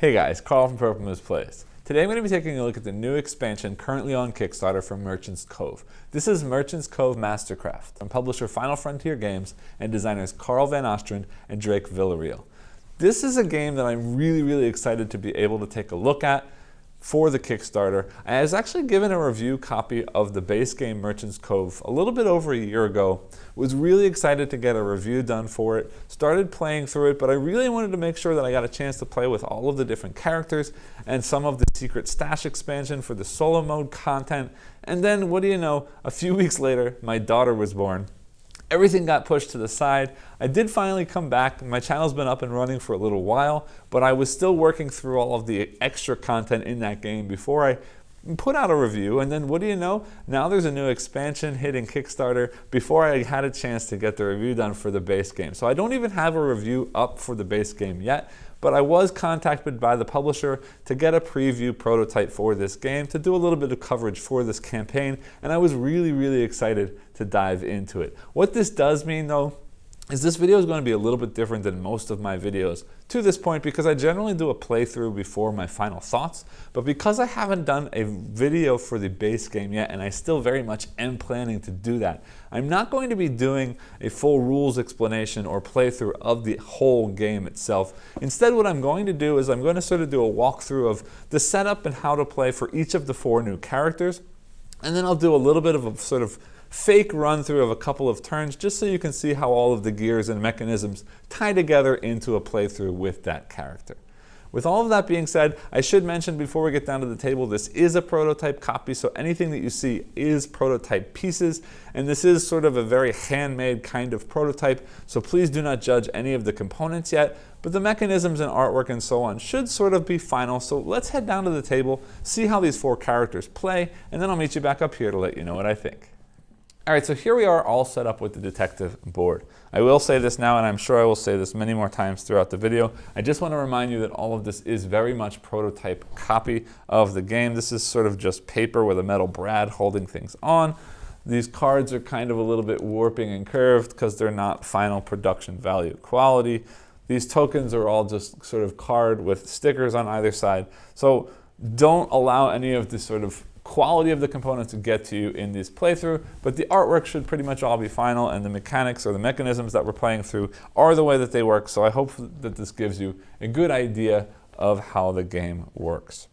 Hey guys, Carl from Purple Moose Plays. Today I'm going to be taking a look at the new expansion currently on Kickstarter for Merchant's Cove. This is Merchant's Cove Mastercraft from publisher Final Frontier Games and designers Carl Van Ostrand and Drake Villarreal. This is a game that I'm really excited to be able to take a look at for the Kickstarter. I was actually given a review copy of the base game Merchant's Cove a little bit over a year ago. Was really excited to get a review done for it, started playing through it, but I really wanted to make sure that I got a chance to play with all of the different characters and some of the secret stash expansion for the solo mode content. And then, what do you know, a few weeks later, my daughter was born. Everything got pushed to the side. I did finally come back. My channel's been up and running for a little while, but I was still working through all of the extra content in that game before I put out a review. And then what do you know? Now there's a new expansion hitting Kickstarter before I had a chance to get the review done for the base game. So I don't even have a review up for the base game yet, but I was contacted by the publisher to get a preview prototype for this game to do a little bit of coverage for this campaign, and I was really excited to dive into it. What this does mean though is this video is going to be a little bit different than most of my videos to this point, because I generally do a playthrough before my final thoughts, but because I haven't done a video for the base game yet, and I still very much am planning to do that, I'm not going to be doing a full rules explanation or playthrough of the whole game itself. Instead, what I'm going to do is I'm going to sort of do a walkthrough of the setup and how to play for each of the 4 new characters, and then I'll do a little bit of a sort of fake run through of a couple of turns just so you can see how all of the gears and mechanisms tie together into a playthrough with that character. With all of that being said, I should mention before we get down to the table, this is a prototype copy, so anything that you see is prototype pieces, and this is sort of a very handmade kind of prototype, so please do not judge any of the components yet, but the mechanisms and artwork and so on should sort of be final. So let's head down to the table, see how these 4 characters play, and then I'll meet you back up here to let you know what I think. Alright, so here we are all set up with the detective board. I will say this now, and I'm sure I will say this many more times throughout the video. I just want to remind you that all of this is very much prototype copy of the game. This is sort of just paper with a metal brad holding things on. These cards are kind of a little bit warping and curved because they're not final production value quality. These tokens are all just sort of card with stickers on either side. So don't allow any of the sort of quality of the components to get to you in this playthrough, but the artwork should pretty much all be final, and the mechanics or the mechanisms that we're playing through are the way that they work, so I hope that this gives you a good idea of how the game works.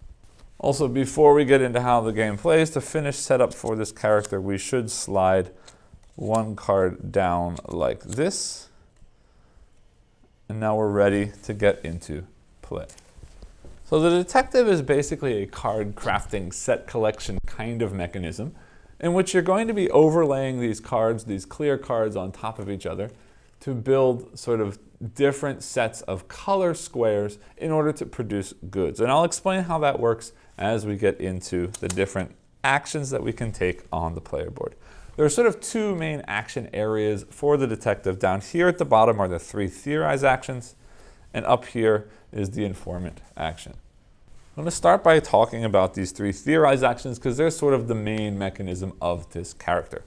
Also, before we get into how the game plays, to finish setup for this character, we should slide 1 card down like this, and now we're ready to get into play. So the detective is basically a card crafting set collection kind of mechanism in which you're going to be overlaying these cards, these clear cards on top of each other to build sort of different sets of color squares in order to produce goods. And I'll explain how that works as we get into the different actions that we can take on the player board. There are sort of 2 main action areas for the detective. Down here at the bottom are the 3 theorize actions, and up here is the informant action. I'm going to start by talking about these 3 theorize actions because they're sort of the main mechanism of this character.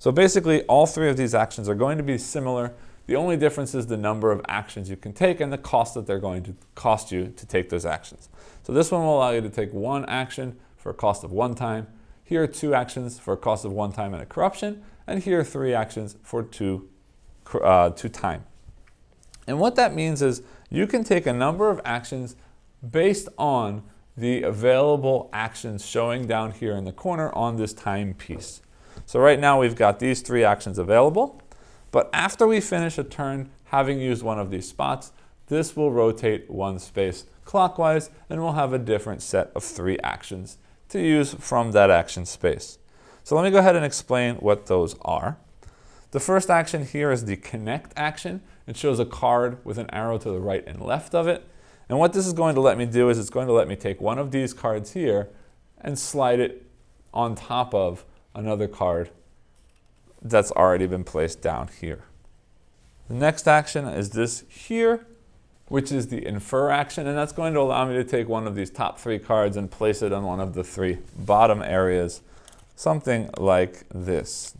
So basically, all 3 of these actions are going to be similar. The only difference is the number of actions you can take and the cost that they're going to cost you to take those actions. So this one will allow you to take 1 action for a cost of 1 time. Here are 2 actions for a cost of 1 time and a corruption. And here are 3 actions for 2 time. And what that means is you can take a number of actions based on the available actions showing down here in the corner on this time piece. So right now we've got these 3 actions available, but after we finish a turn having used one of these spots, this will rotate 1 space clockwise and we'll have a different set of 3 actions to use from that action space. So let me go ahead and explain what those are. The first action here is the connect action. It shows a card with an arrow to the right and left of it. And what this is going to let me do is it's going to let me take one of these cards here and slide it on top of another card that's already been placed down here. The next action is this here, which is the infer action, and that's going to allow me to take one of these top 3 cards and place it on one of the 3 bottom areas, something like this.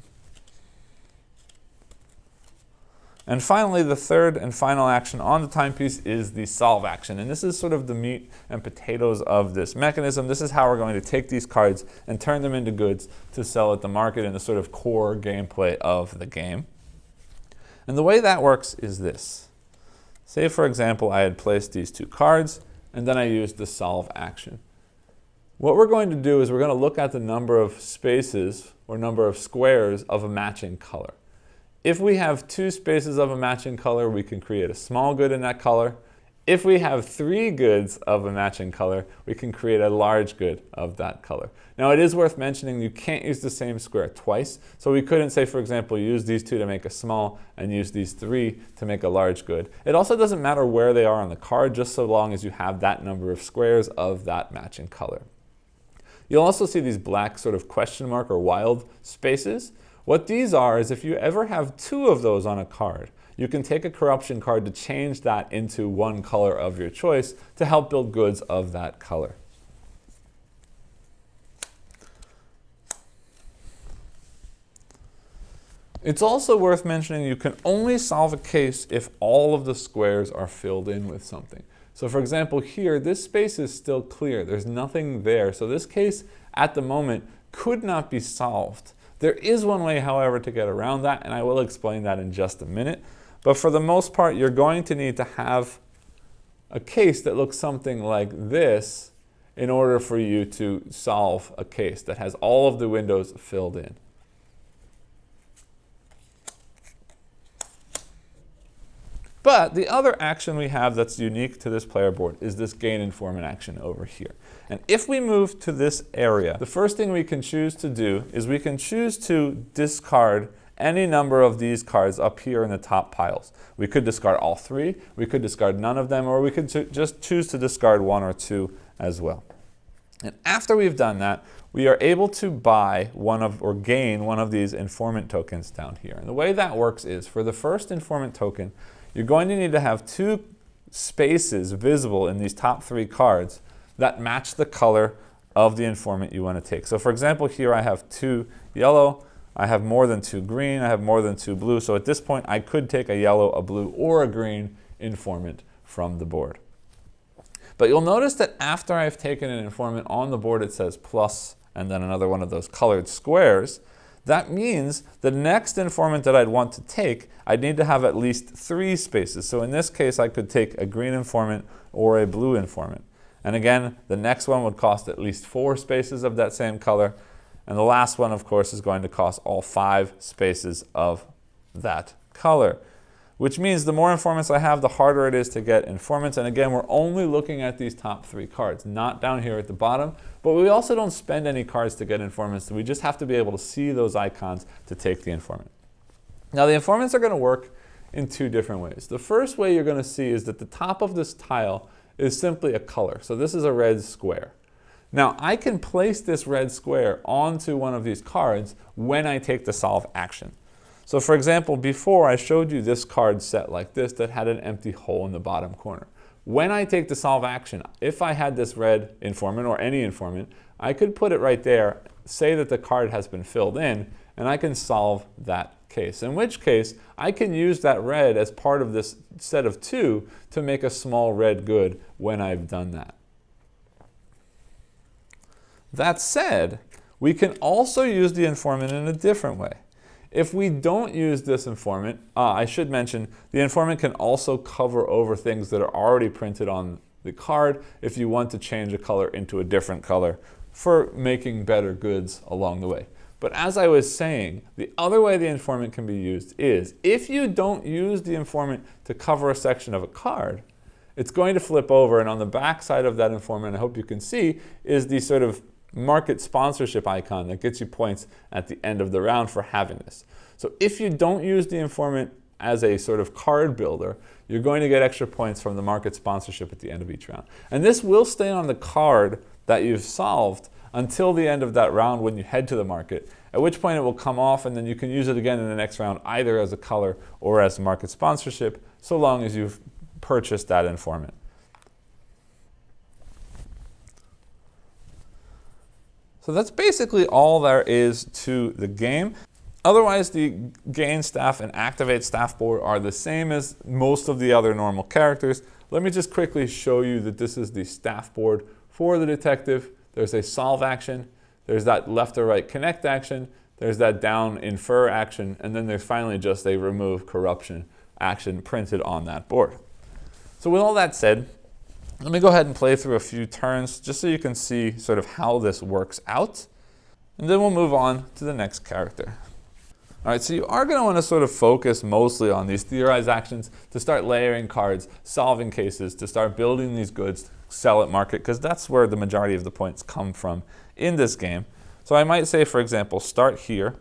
And finally, the third and final action on the timepiece is the solve action. And this is sort of the meat and potatoes of this mechanism. This is how we're going to take these cards and turn them into goods to sell at the market in the sort of core gameplay of the game. And the way that works is this. Say, for example, I had placed these two cards, and then I used the solve action. What we're going to do is we're going to look at the number of spaces or number of squares of a matching color. If we have 2 spaces of a matching color, we can create a small good in that color. If we have 3 goods of a matching color, we can create a large good of that color. Now, it is worth mentioning you can't use the same square twice. So we couldn't say, for example, use these 2 to make a small and use these 3 to make a large good. It also doesn't matter where they are on the card, just so long as you have that number of squares of that matching color. You'll also see these black sort of question mark or wild spaces. What these are is if you ever have 2 of those on a card, you can take a corruption card to change that into one color of your choice to help build goods of that color. It's also worth mentioning you can only solve a case if all of the squares are filled in with something. So for example, here, this space is still clear. There's nothing there. So this case, at the moment, could not be solved. There is one way, however, to get around that, and I will explain that in just a minute. But for the most part, you're going to need to have a case that looks something like this in order for you to solve a case that has all of the windows filled in. But the other action we have that's unique to this player board is this gain informant action over here. And if we move to this area, the first thing we can choose to do is we can choose to discard any number of these cards up here in the top piles. We could discard all 3, we could discard none of them, or we could just choose to discard 1 or 2 as well. And after we've done that, we are able to buy or gain one of these informant tokens down here. And the way that works is for the first informant token, you're going to need to have 2 spaces visible in these top 3 cards that match the color of the informant you want to take. So for example, here I have 2 yellow, I have more than 2 green, I have more than 2 blue. So at this point, I could take a yellow, a blue, or a green informant from the board. But you'll notice that after I've taken an informant on the board, it says plus and then another one of those colored squares. That means the next informant that I'd want to take, I'd need to have at least 3 spaces. So in this case, I could take a green informant or a blue informant. And again, the next one would cost at least 4 spaces of that same color. And the last one, of course, is going to cost all 5 spaces of that color. Which means the more informants I have, the harder it is to get informants. And again, we're only looking at these top 3 cards, not down here at the bottom. But we also don't spend any cards to get informants. We just have to be able to see those icons to take the informant. Now, the informants are going to work in 2 different ways. The first way you're going to see is that the top of this tile is simply a color. So this is a red square. Now, I can place this red square onto one of these cards when I take the solve action. So for example, before I showed you this card set like this that had an empty hole in the bottom corner. When I take the solve action, if I had this red informant or any informant, I could put it right there, say that the card has been filled in, and I can solve that case. In which case, I can use that red as part of this set of 2 to make a small red good when I've done that. That said, we can also use the informant in a different way. If we don't use this informant, I should mention, the informant can also cover over things that are already printed on the card if you want to change a color into a different color for making better goods along the way. But as I was saying, the other way the informant can be used is if you don't use the informant to cover a section of a card, it's going to flip over, and on the back side of that informant, I hope you can see, is the sort of market sponsorship icon that gets you points at the end of the round for having this. So if you don't use the informant as a sort of card builder, you're going to get extra points from the market sponsorship at the end of each round. And this will stay on the card that you've solved until the end of that round when you head to the market, at which point it will come off, and then you can use it again in the next round either as a color or as market sponsorship, so long as you've purchased that informant. So that's basically all there is to the game. Otherwise, the gain staff and activate staff board are the same as most of the other normal characters. Let me just quickly show you that this is the staff board for the detective. There's a solve action, there's that left or right connect action, there's that down infer action, and then there's finally just a remove corruption action printed on that board. So with all that said, let me go ahead and play through a few turns just so you can see sort of how this works out. And then we'll move on to the next character. All right, so you are going to want to sort of focus mostly on these theorized actions to start layering cards, solving cases, to start building these goods, sell at market, because that's where the majority of the points come from in this game. So I might say, for example, start here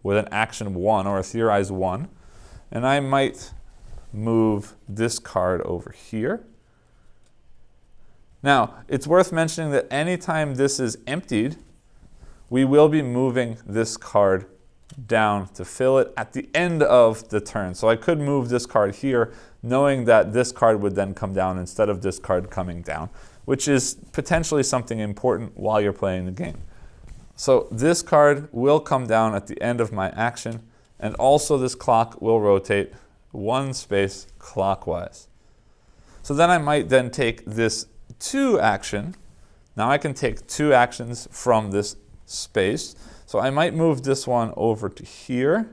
with an action 1 or a theorized 1, and I might move this card over here. Now, it's worth mentioning that anytime this is emptied, we will be moving this card down to fill it at the end of the turn. So I could move this card here, knowing that this card would then come down instead of this card coming down, which is potentially something important while you're playing the game. So this card will come down at the end of my action, and also this clock will rotate 1 space clockwise. So then I might then take this 2 action. Now I can take 2 actions from this space. So I might move this one over to here.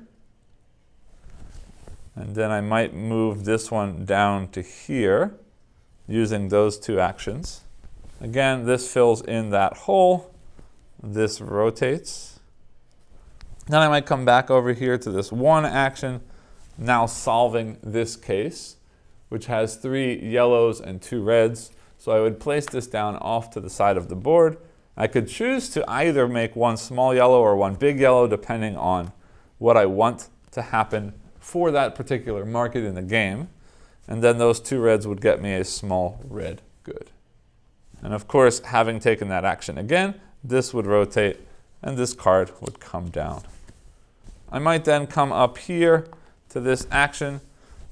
And then I might move this one down to here using those 2 actions. Again, this fills in that hole. This rotates. Then I might come back over here to this 1 action, now solving this case, which has 3 yellows and 2 reds. So I would place this down off to the side of the board. I could choose to either make 1 small yellow or 1 big yellow, depending on what I want to happen for that particular market in the game. And then those 2 reds would get me a small red good. And of course, having taken that action again, this would rotate and this card would come down. I might then come up here to this action.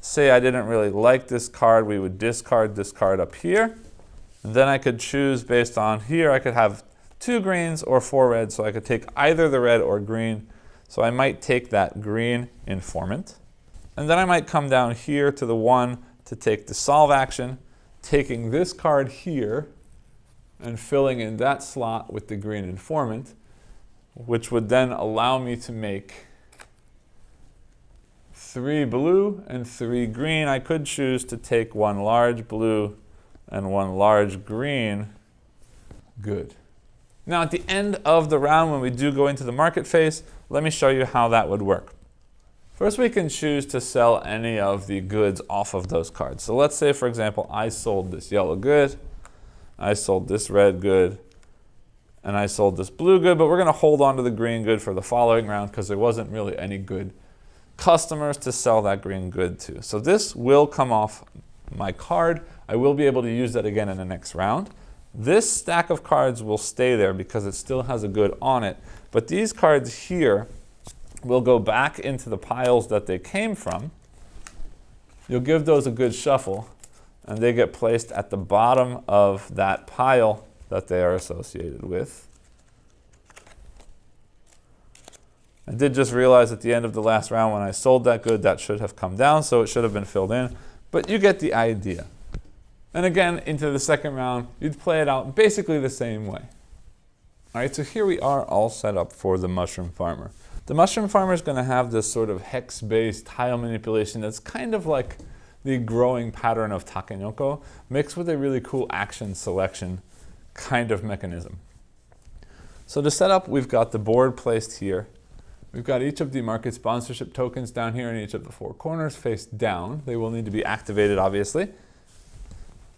Say I didn't really like this card, we would discard this card up here. And then I could choose based on here, I could have 2 greens or 4 reds, so I could take either the red or green. So I might take that green informant. And then I might come down here to the 1 to take the solve action, taking this card here and filling in that slot with the green informant, which would then allow me to make 3 blue and 3 green. I could choose to take 1 large blue and 1 large green. Good. Now at the end of the round, when we do go into the market phase, let me show you how that would work. First, we can choose to sell any of the goods off of those cards. So let's say, for example, I sold this yellow good, I sold this red good, and I sold this blue good, but we're going to hold on to the green good for the following round because there wasn't really any good customers to sell that green good to. So this will come off my card. I will be able to use that again in the next round. This stack of cards will stay there because it still has a good on it, but these cards here will go back into the piles that they came from. You'll give those a good shuffle, and they get placed at the bottom of that pile that they are associated with. I did just realize at the end of the last round when I sold that good, that should have come down, so it should have been filled in, but you get the idea. And again, into the second round, you'd play it out basically the same way. All right, so here we are all set up for the Mushroom Farmer. The Mushroom Farmer is going to have this sort of hex-based tile manipulation that's kind of like the growing pattern of Takenoko, mixed with a really cool action selection kind of mechanism. So to set up, we've got the board placed here. We've got each of the market sponsorship tokens down here in each of the 4 corners face down. They will need to be activated, obviously.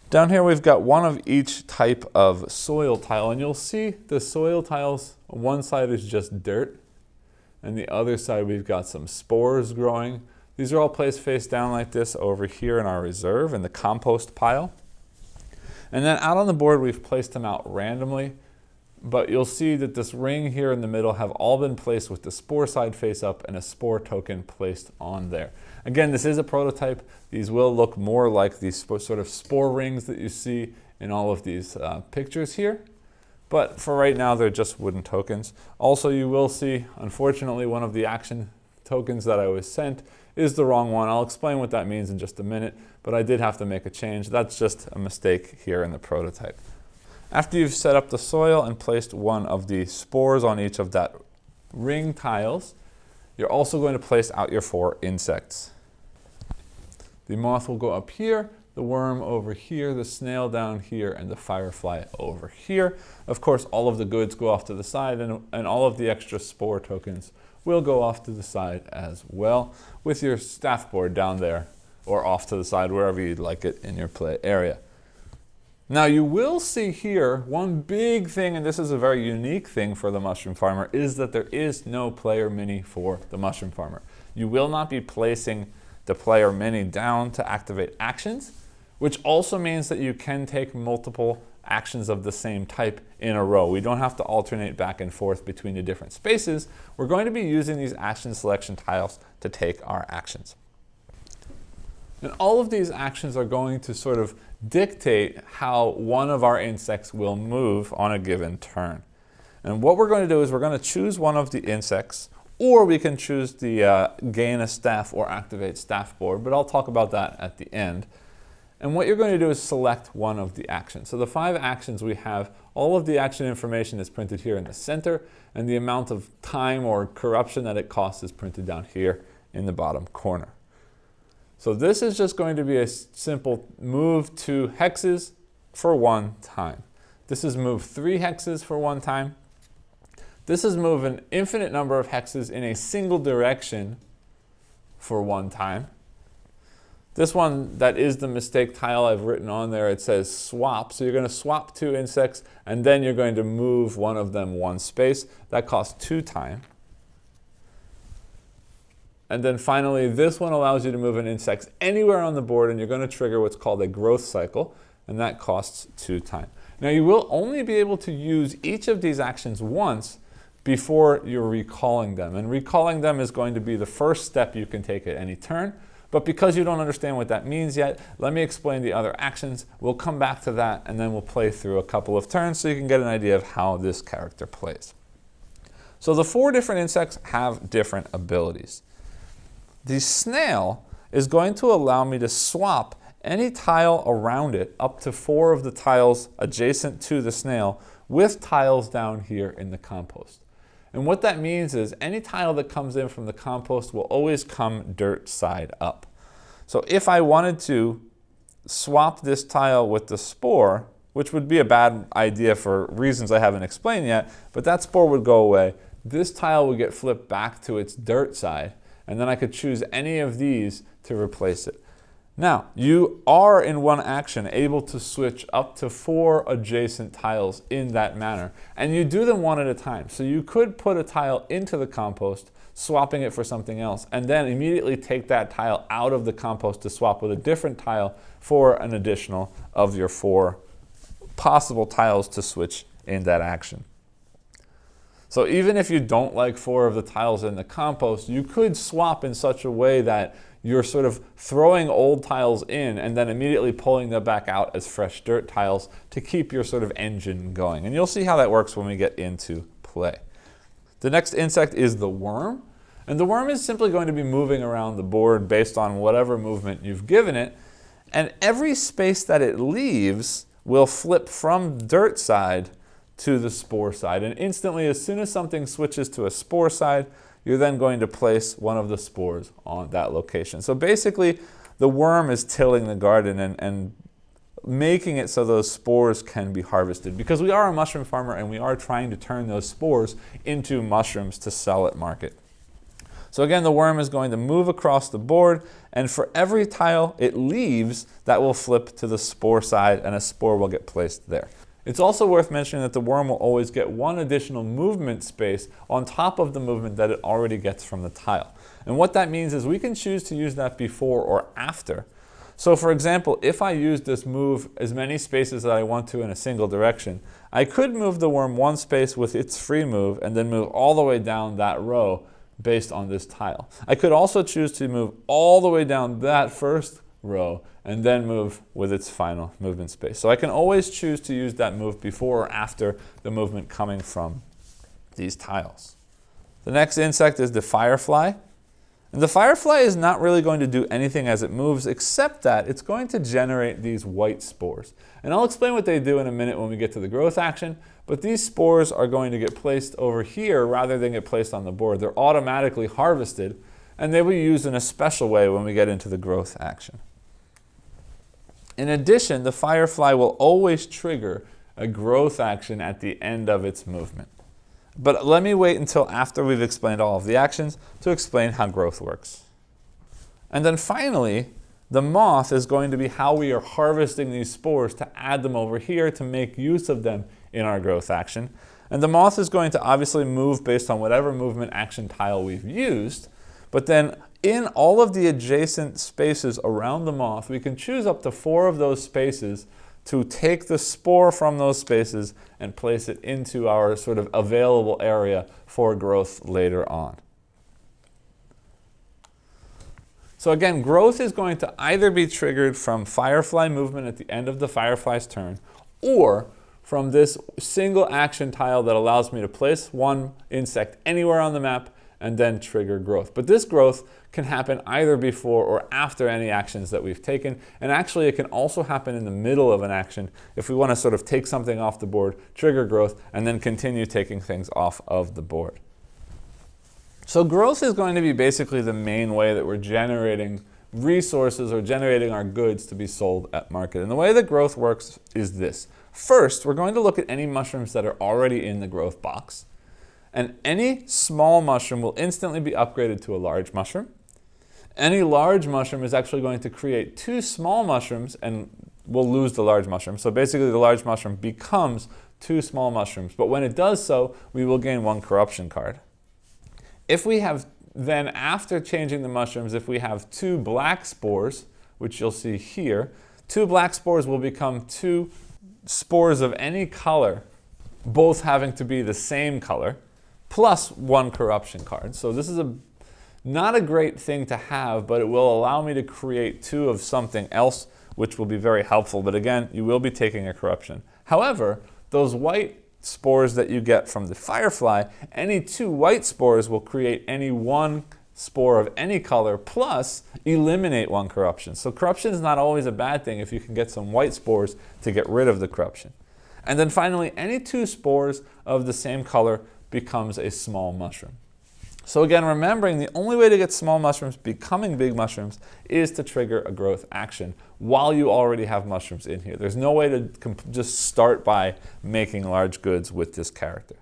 Down here we've got 1 of each type of soil tile, and you'll see the soil tiles, one side is just dirt, and the other side we've got some spores growing. These are all placed face down like this over here in our reserve in the compost pile. And then out on the board we've placed them out randomly, but you'll see that this ring here in the middle have all been placed with the spore side face up and a spore token placed on there. Again, this is a prototype. These will look more like these sort of spore rings that you see in all of these pictures here. But for right now, they're just wooden tokens. Also, you will see, unfortunately, one of the action tokens that I was sent is the wrong one. I'll explain what that means in just a minute, but I did have to make a change. That's just a mistake here in the prototype. After you've set up the soil and placed one of the spores on each of that ring tiles, you're also going to place out your 4 insects. The moth will go up here, the worm over here, the snail down here, and the firefly over here. Of course, all of the goods go off to the side, and all of the extra spore tokens will go off to the side as well, with your staff board down there or off to the side, wherever you'd like it in your play area. Now you will see here one big thing, and this is a very unique thing for the Mushroom Farmer, is that there is no player mini for the Mushroom Farmer. You will not be placing the player mini down to activate actions, which also means that you can take multiple actions of the same type in a row. We don't have to alternate back and forth between the different spaces. We're going to be using these action selection tiles to take our actions. And all of these actions are going to sort of dictate how one of our insects will move on a given turn. And what we're going to do is we're going to choose one of the insects, or we can choose the gain a staff or activate staff board, but I'll talk about that at the end. And what you're going to do is select one of the actions. So the 5 actions we have, all of the action information is printed here in the center, and the amount of time or corruption that it costs is printed down here in the bottom corner. So this is just going to be a simple move 2 hexes for 1 time. This is move 3 hexes for 1 time. This is move an infinite number of hexes in a single direction for 1 time. This one, that is the mistake tile I've written on there. It says swap. So you're going to swap 2 insects, and then you're going to move one of them 1 space. That costs 2 time. And then finally, this one allows you to move an insect anywhere on the board, and you're going to trigger what's called a growth cycle, and that costs 2 time. Now you will only be able to use each of these actions once before you're recalling them. And recalling them is going to be the first step you can take at any turn. But because you don't understand what that means yet, let me explain the other actions. We'll come back to that, and then we'll play through a couple of turns so you can get an idea of how this character plays. So the 4 different insects have different abilities. The snail is going to allow me to swap any tile around it, up to 4 of the tiles adjacent to the snail, with tiles down here in the compost. And what that means is any tile that comes in from the compost will always come dirt side up. So if I wanted to swap this tile with the spore, which would be a bad idea for reasons I haven't explained yet, but that spore would go away. This tile would get flipped back to its dirt side, and then I could choose any of these to replace it. Now, you are in one action able to switch up to 4 adjacent tiles in that manner, and you do them one at a time. So you could put a tile into the compost, swapping it for something else, and then immediately take that tile out of the compost to swap with a different tile for an additional of your 4 possible tiles to switch in that action. So even if you don't like 4 of the tiles in the compost, you could swap in such a way that you're sort of throwing old tiles in and then immediately pulling them back out as fresh dirt tiles to keep your sort of engine going. And you'll see how that works when we get into play. The next insect is the worm. And the worm is simply going to be moving around the board based on whatever movement you've given it. And every space that it leaves will flip from dirt side to the spore side. And instantly, as soon as something switches to a spore side, you're then going to place one of the spores on that location. So basically, the worm is tilling the garden and making it so those spores can be harvested. Because we are a mushroom farmer and we are trying to turn those spores into mushrooms to sell at market. So again, the worm is going to move across the board, and for every tile it leaves, that will flip to the spore side and a spore will get placed there. It's also worth mentioning that the worm will always get 1 additional movement space on top of the movement that it already gets from the tile. And what that means is we can choose to use that before or after. So for example, if I use this move as many spaces that I want to in a single direction, I could move the worm 1 space with its free move and then move all the way down that row based on this tile. I could also choose to move all the way down that first row and then move with its final movement space. So I can always choose to use that move before or after the movement coming from these tiles. The next insect is the firefly. And the firefly is not really going to do anything as it moves, except that it's going to generate these white spores. And I'll explain what they do in a minute when we get to the growth action, but these spores are going to get placed over here rather than get placed on the board. They're automatically harvested, and they will be used in a special way when we get into the growth action. In addition, the firefly will always trigger a growth action at the end of its movement. But let me wait until after we've explained all of the actions to explain how growth works. And then finally, the moth is going to be how we are harvesting these spores to add them over here to make use of them in our growth action. And the moth is going to obviously move based on whatever movement action tile we've used, but then in all of the adjacent spaces around the moth, we can choose up to 4 of those spaces to take the spore from those spaces and place it into our sort of available area for growth later on. So again, growth is going to either be triggered from firefly movement at the end of the firefly's turn, or from this single action tile that allows me to place one insect anywhere on the map and then trigger growth. But this growth can happen either before or after any actions that we've taken, and actually it can also happen in the middle of an action if we want to sort of take something off the board, trigger growth, and then continue taking things off of the board. So growth is going to be basically the main way that we're generating resources or generating our goods to be sold at market. And the way that growth works is this. First, we're going to look at any mushrooms that are already in the growth box. And any small mushroom will instantly be upgraded to a large mushroom. Any large mushroom is actually going to create 2 small mushrooms and we'll lose the large mushroom. So basically the large mushroom becomes 2 small mushrooms. But when it does so, we will gain 1 corruption card. If we have then, after changing the mushrooms, if we have 2 black spores, which you'll see here, 2 black spores will become 2 spores of any color, both having to be the same color, plus 1 corruption card. So this is not a great thing to have, but it will allow me to create 2 of something else, which will be very helpful. But again, you will be taking a corruption. However, those white spores that you get from the firefly, any 2 white spores will create any 1 spore of any color plus eliminate 1 corruption. So corruption is not always a bad thing if you can get some white spores to get rid of the corruption. And then finally, any 2 spores of the same color becomes a small mushroom. So again, remembering the only way to get small mushrooms becoming big mushrooms is to trigger a growth action while you already have mushrooms in here. There's no way to just start by making large goods with this character.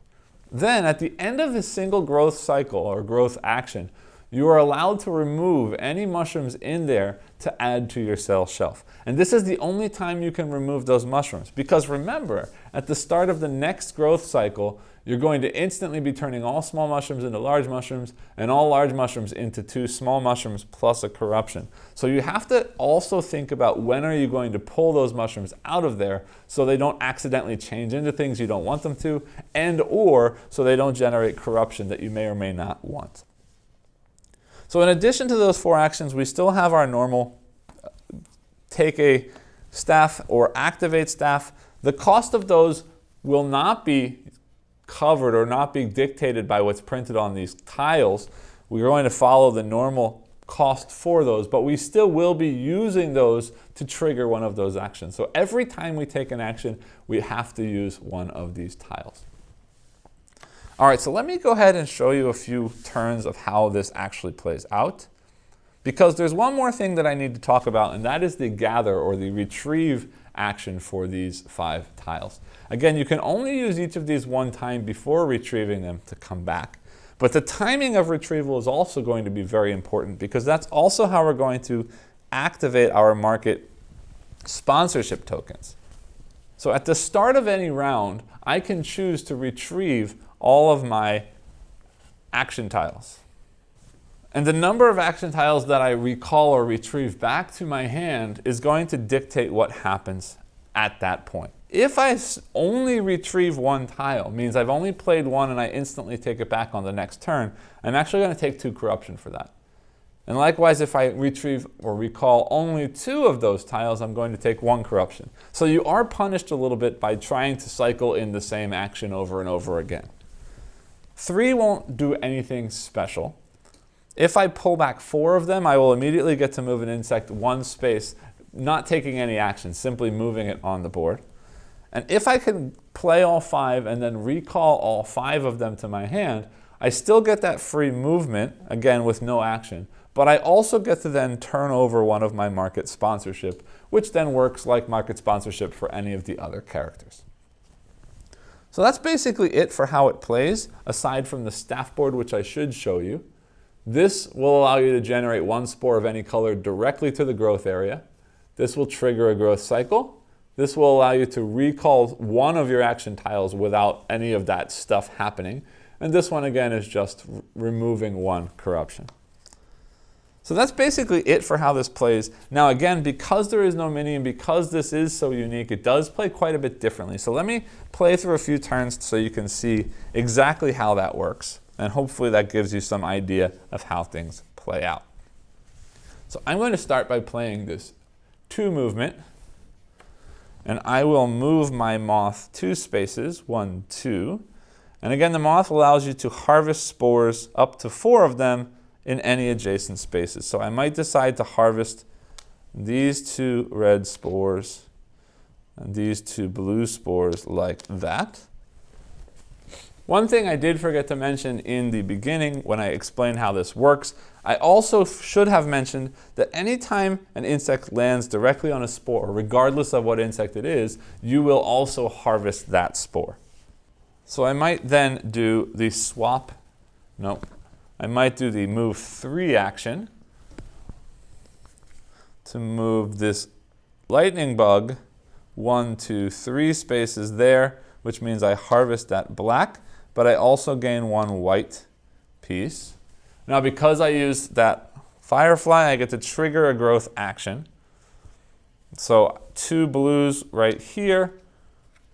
Then at the end of the single growth cycle or growth action, you are allowed to remove any mushrooms in there to add to your sale shelf. And this is the only time you can remove those mushrooms, because remember, at the start of the next growth cycle, you're going to instantly be turning all small mushrooms into large mushrooms and all large mushrooms into 2 small mushrooms plus a corruption. So you have to also think about when are you going to pull those mushrooms out of there so they don't accidentally change into things you don't want them to, and or so they don't generate corruption that you may or may not want. So in addition to those 4 actions, we still have our normal take a staff or activate staff. The cost of those will not be covered or not be dictated by what's printed on these tiles. We're going to follow the normal cost for those, but we still will be using those to trigger one of those actions. So every time we take an action, we have to use one of these tiles. All right, so let me go ahead and show you a few turns of how this actually plays out, because there's one more thing that I need to talk about, and that is the gather or the retrieve action for these 5 tiles. Again, you can only use each of these one time before retrieving them to come back. But the timing of retrieval is also going to be very important, because that's also how we're going to activate our market sponsorship tokens. So at the start of any round, I can choose to retrieve all of my action tiles. And the number of action tiles that I recall or retrieve back to my hand is going to dictate what happens at that point. If I only retrieve 1 tile, means I've only played 1 and I instantly take it back on the next turn, I'm actually going to take 2 corruption for that. And likewise, if I retrieve or recall only 2 of those tiles, I'm going to take 1 corruption. So you are punished a little bit by trying to cycle in the same action over and over again. 3 won't do anything special. If I pull back 4 of them, I will immediately get to move an insect 1 space, not taking any action, simply moving it on the board. And if I can play all 5 and then recall all 5 of them to my hand, I still get that free movement, again with no action, but I also get to then turn over one of my market sponsorship, which then works like market sponsorship for any of the other characters. So that's basically it for how it plays, aside from the staff board, which I should show you. This will allow you to generate 1 spore of any color directly to the growth area. This will trigger a growth cycle. This will allow you to recall 1 of your action tiles without any of that stuff happening. And this one, again, is just removing 1 corruption. So that's basically it for how this plays. Now again, because there is no mini and because this is so unique, it does play quite a bit differently. So let me play through a few turns so you can see exactly how that works. And hopefully that gives you some idea of how things play out. So I'm going to start by playing this 2 movement. And I will move my moth 2 spaces, 1, 2. And again, the moth allows you to harvest spores up to 4 of them in any adjacent spaces. So I might decide to harvest these 2 red spores and these 2 blue spores like that. One thing I did forget to mention in the beginning when I explained how this works, I also should have mentioned that anytime an insect lands directly on a spore, regardless of what insect it is, you will also harvest that spore. So I might then do the swap, I might do the move 3 action to move this lightning bug 1, 2, 3 spaces there, which means I harvest that black, but I also gain 1 white piece. Now because I use that firefly, I get to trigger a growth action. So 2 blues right here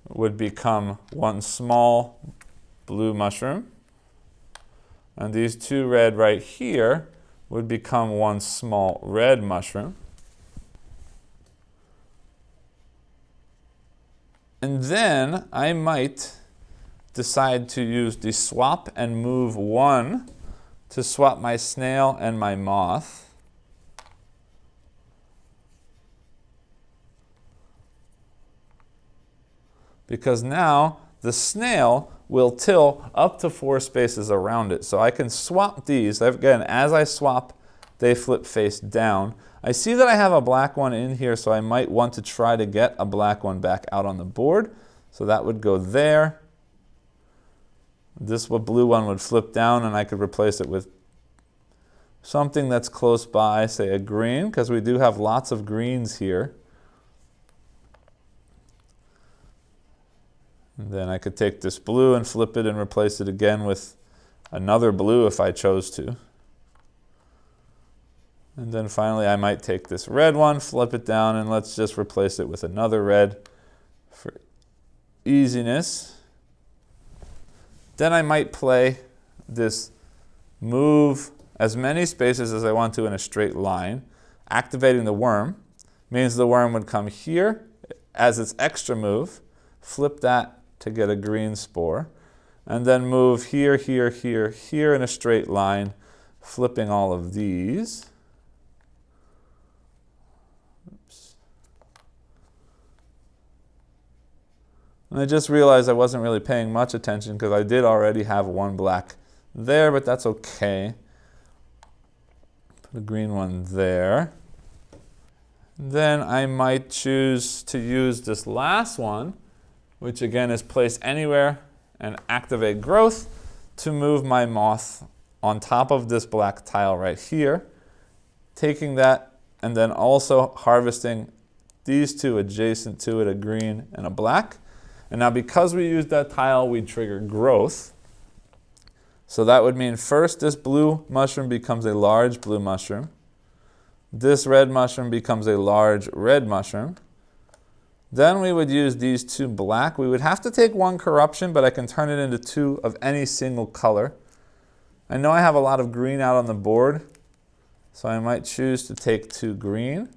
would become 1 small blue mushroom. And these 2 red right here would become 1 small red mushroom. And then I might decide to use the swap and move 1 to swap my snail and my moth. Because now the snail will till up to 4 spaces around it. So I can swap these. Again, as I swap, they flip face down. I see that I have a black one in here, so I might want to try to get a black one back out on the board. So that would go there. This blue one would flip down, and I could replace it with something that's close by, say a green, because we do have lots of greens here. And then I could take this blue and flip it and replace it again with another blue if I chose to. And then finally I might take this red one, flip it down, and let's just replace it with another red for easiness. Then I might play this move as many spaces as I want to in a straight line. Activating the worm means the worm would come here as its extra move, flip that to get a green spore, and then move here, here, here, here in a straight line, flipping all of these. Oops. And I just realized I wasn't really paying much attention because I did already have 1 black there, but that's okay. Put a green one there. Then I might choose to use this last one, which again is place anywhere and activate growth to move my moth on top of this black tile right here, taking that and then also harvesting these 2 adjacent to it, a green and a black. And now because we used that tile, we trigger growth. So that would mean first this blue mushroom becomes a large blue mushroom. This red mushroom becomes a large red mushroom. Then we would use these 2 black. We would have to take 1 corruption, but I can turn it into 2 of any single color. I know I have a lot of green out on the board, so I might choose to take 2 green.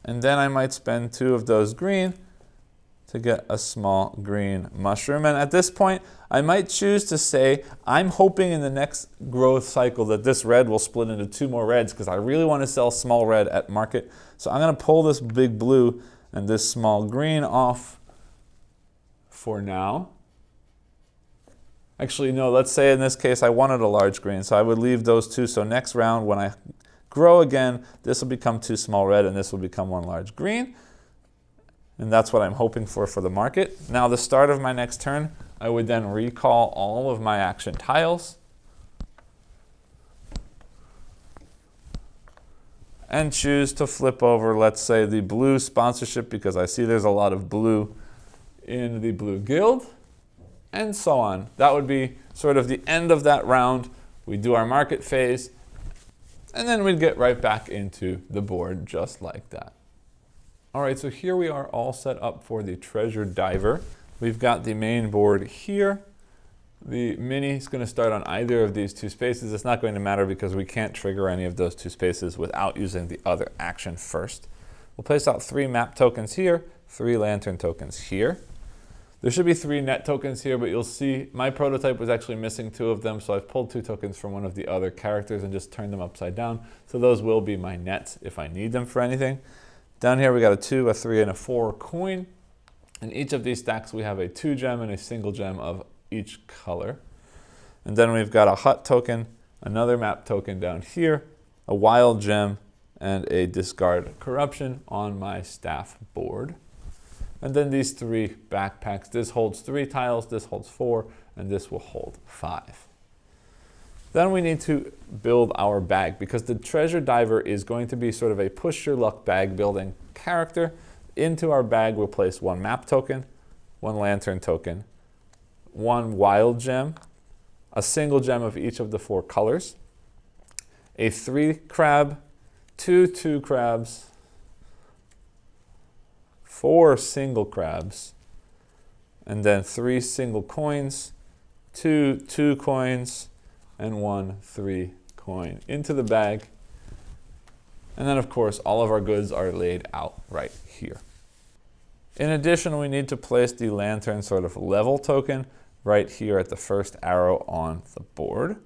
And then I might spend 2 of those green to get a small green mushroom. And at this point, I might choose to say, I'm hoping in the next growth cycle that this red will split into 2 more reds because I really want to sell small red at market. So I'm going to pull this big blue and this small green off for now. Actually, no, let's say in this case I wanted a large green, so I would leave those 2. So next round when I grow again, this will become 2 small red and this will become 1 large green. And that's what I'm hoping for the market. Now the start of my next turn, I would then recall all of my action tiles and choose to flip over, let's say, the blue sponsorship because I see there's a lot of blue in the blue guild, and so on. That would be sort of the end of that round. We do our market phase, and then we'd get right back into the board just like that. All right, so here we are all set up for the treasure diver. We've got the main board here. The mini is going to start on either of these 2 spaces. It's not going to matter because we can't trigger any of those 2 spaces without using the other action first. We'll place out 3 map tokens here, 3 lantern tokens here. There should be 3 net tokens here, but you'll see my prototype was actually missing 2 of them, so I've pulled 2 tokens from one of the other characters and just turned them upside down. So those will be my nets if I need them for anything. Down here we got a 2, a 3, and a 4 coin. In each of these stacks we have a 2 gem and a single gem of each color. And then we've got a hut token, another map token down here, a wild gem, and a discard corruption on my staff board. And then these 3 backpacks. This holds 3 tiles, this holds 4, and this will hold 5. Then we need to build our bag because the treasure diver is going to be sort of a push your luck bag building character. Into our bag we'll place 1 map token, 1 lantern token, 1 wild gem, a single gem of each of the 4 colors, a 3 crab, 2 crabs, 4 single crabs, and then 3 single coins, 2 coins, and 1 3 coin into the bag. And then of course all of our goods are laid out right here. In addition, we need to place the lantern sort of level token right here at the first arrow on the board.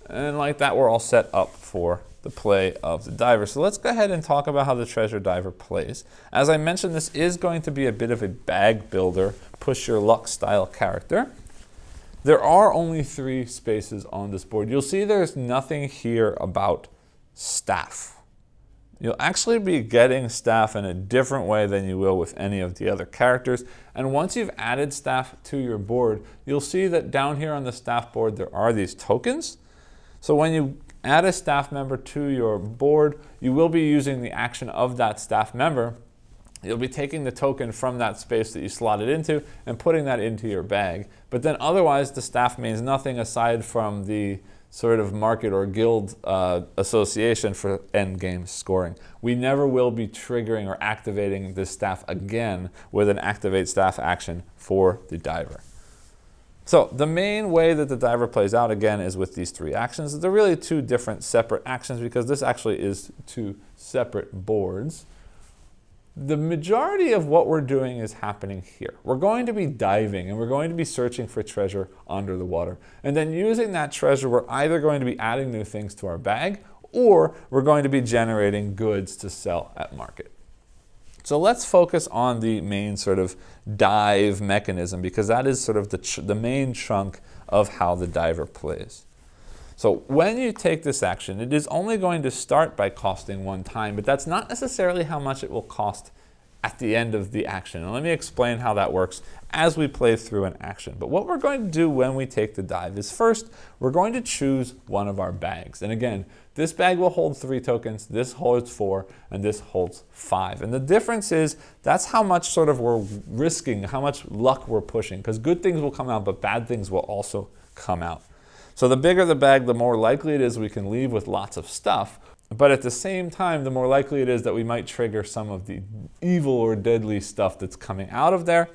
And like that, we're all set up for the play of the diver. So let's go ahead and talk about how the treasure diver plays. As I mentioned, this is going to be a bit of a bag builder, push your luck style character. There are only 3 spaces on this board. You'll see there's nothing here about staff. You'll actually be getting staff in a different way than you will with any of the other characters. And once you've added staff to your board, you'll see that down here on the staff board there are these tokens. So when you add a staff member to your board, you will be using the action of that staff member. You'll be taking the token from that space that you slotted into and putting that into your bag. But then otherwise the staff means nothing aside from the sort of market or guild association for end game scoring. We never will be triggering or activating this staff again with an activate staff action for the diver. So the main way that the diver plays out again is with these 3 actions. They're really 2 different separate actions because this actually is 2 separate boards. The majority of what we're doing is happening here. We're going to be diving and we're going to be searching for treasure under the water. And then using that treasure, we're either going to be adding new things to our bag or we're going to be generating goods to sell at market. So let's focus on the main sort of dive mechanism because that is sort of the main chunk of how the diver plays. So when you take this action, it is only going to start by costing 1 time, but that's not necessarily how much it will cost at the end of the action. And let me explain how that works as we play through an action. But what we're going to do when we take the dive is first, we're going to choose one of our bags. And again, this bag will hold 3 tokens, this holds 4, and this holds 5. And the difference is that's how much sort of we're risking, how much luck we're pushing, because good things will come out, but bad things will also come out. So the bigger the bag, the more likely it is we can leave with lots of stuff. But at the same time, the more likely it is that we might trigger some of the evil or deadly stuff that's coming out of there.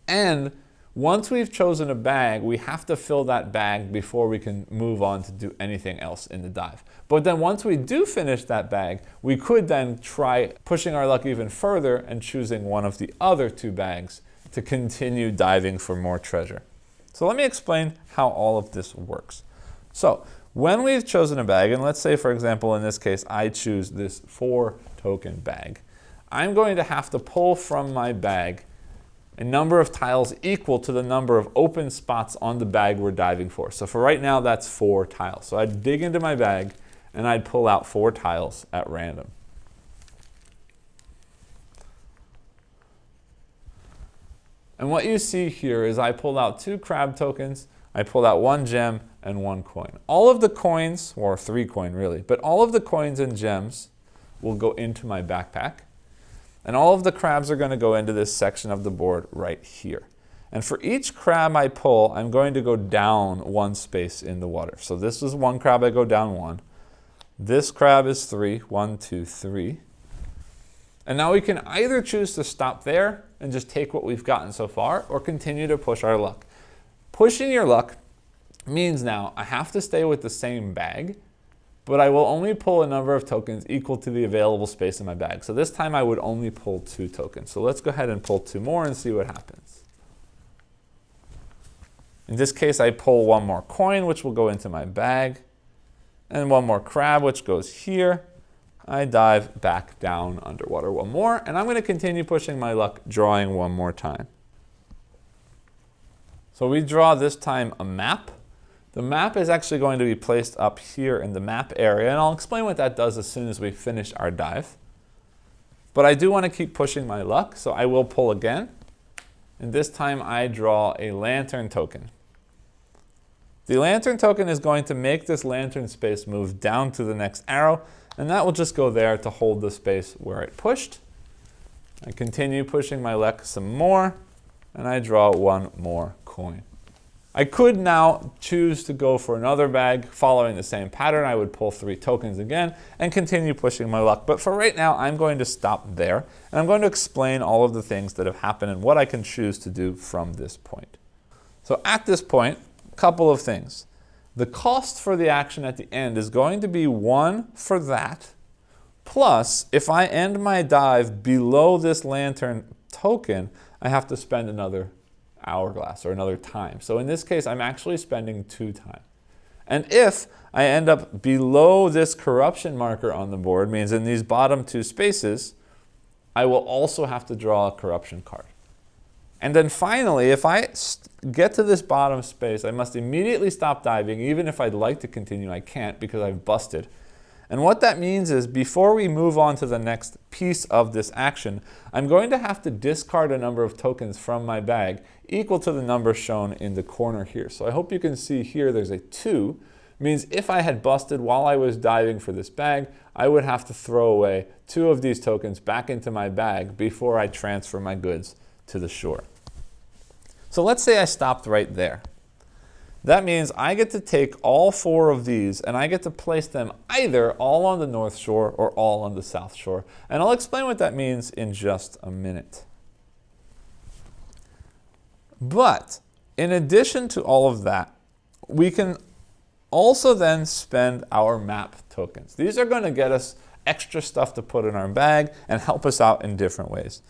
And Once we've chosen a bag, we have to fill that bag before we can move on to do anything else in the dive. But then once we do finish that bag, we could then try pushing our luck even further and choosing one of the other 2 bags to continue diving for more treasure. So let me explain how all of this works. So when we've chosen a bag, and let's say for example in this case I choose this 4 token bag, I'm going to have to pull from my bag a number of tiles equal to the number of open spots on the bag we're diving for. So for right now, that's 4 tiles. So I'd dig into my bag and I'd pull out 4 tiles at random. And what you see here is I pulled out 2 crab tokens, I pulled out 1 gem and 1 coin. All of the coins, or 3 coin really, but all of the coins and gems will go into my backpack. And all of the crabs are going to go into this section of the board right here. And for each crab I pull, I'm going to go down 1 space in the water. So this is 1 crab, I go down 1. This crab is 3, 1, 2, 3. And now we can either choose to stop there and just take what we've gotten so far, or continue to push our luck. Pushing your luck means now I have to stay with the same bag, but I will only pull a number of tokens equal to the available space in my bag. So this time I would only pull 2 tokens. So let's go ahead and pull 2 more and see what happens. In this case, I pull 1 more coin, which will go into my bag, and 1 more crab, which goes here. I dive back down underwater 1 more, and I'm going to continue pushing my luck, drawing 1 more time. So we draw this time a map. The map is actually going to be placed up here in the map area, and I'll explain what that does as soon as we finish our dive. But I do want to keep pushing my luck, so I will pull again. And this time I draw a lantern token. The lantern token is going to make this lantern space move down to the next arrow, and that will just go there to hold the space where it pushed. I continue pushing my luck some more, and I draw 1 more coin. I could now choose to go for another bag following the same pattern. I would pull 3 tokens again and continue pushing my luck. But for right now, I'm going to stop there, and I'm going to explain all of the things that have happened and what I can choose to do from this point. So at this point, a couple of things. The cost for the action at the end is going to be 1 for that, plus if I end my dive below this lantern token, I have to spend another hourglass or another time. So in this case, I'm actually spending 2 time. And if I end up below this corruption marker on the board, means in these bottom 2 spaces, I will also have to draw a corruption card. And then finally, if I get to this bottom space, I must immediately stop diving. Even if I'd like to continue, I can't because I've busted. And what that means is before we move on to the next piece of this action, I'm going to have to discard a number of tokens from my bag equal to the number shown in the corner here. So I hope you can see here there's a 2. Means if I had busted while I was diving for this bag, I would have to throw away 2 of these tokens back into my bag before I transfer my goods to the shore. So let's say I stopped right there. That means I get to take all 4 of these and I get to place them either all on the North Shore or all on the South Shore. And I'll explain what that means in just a minute. But in addition to all of that, we can also then spend our map tokens. These are going to get us extra stuff to put in our bag and help us out in different ways.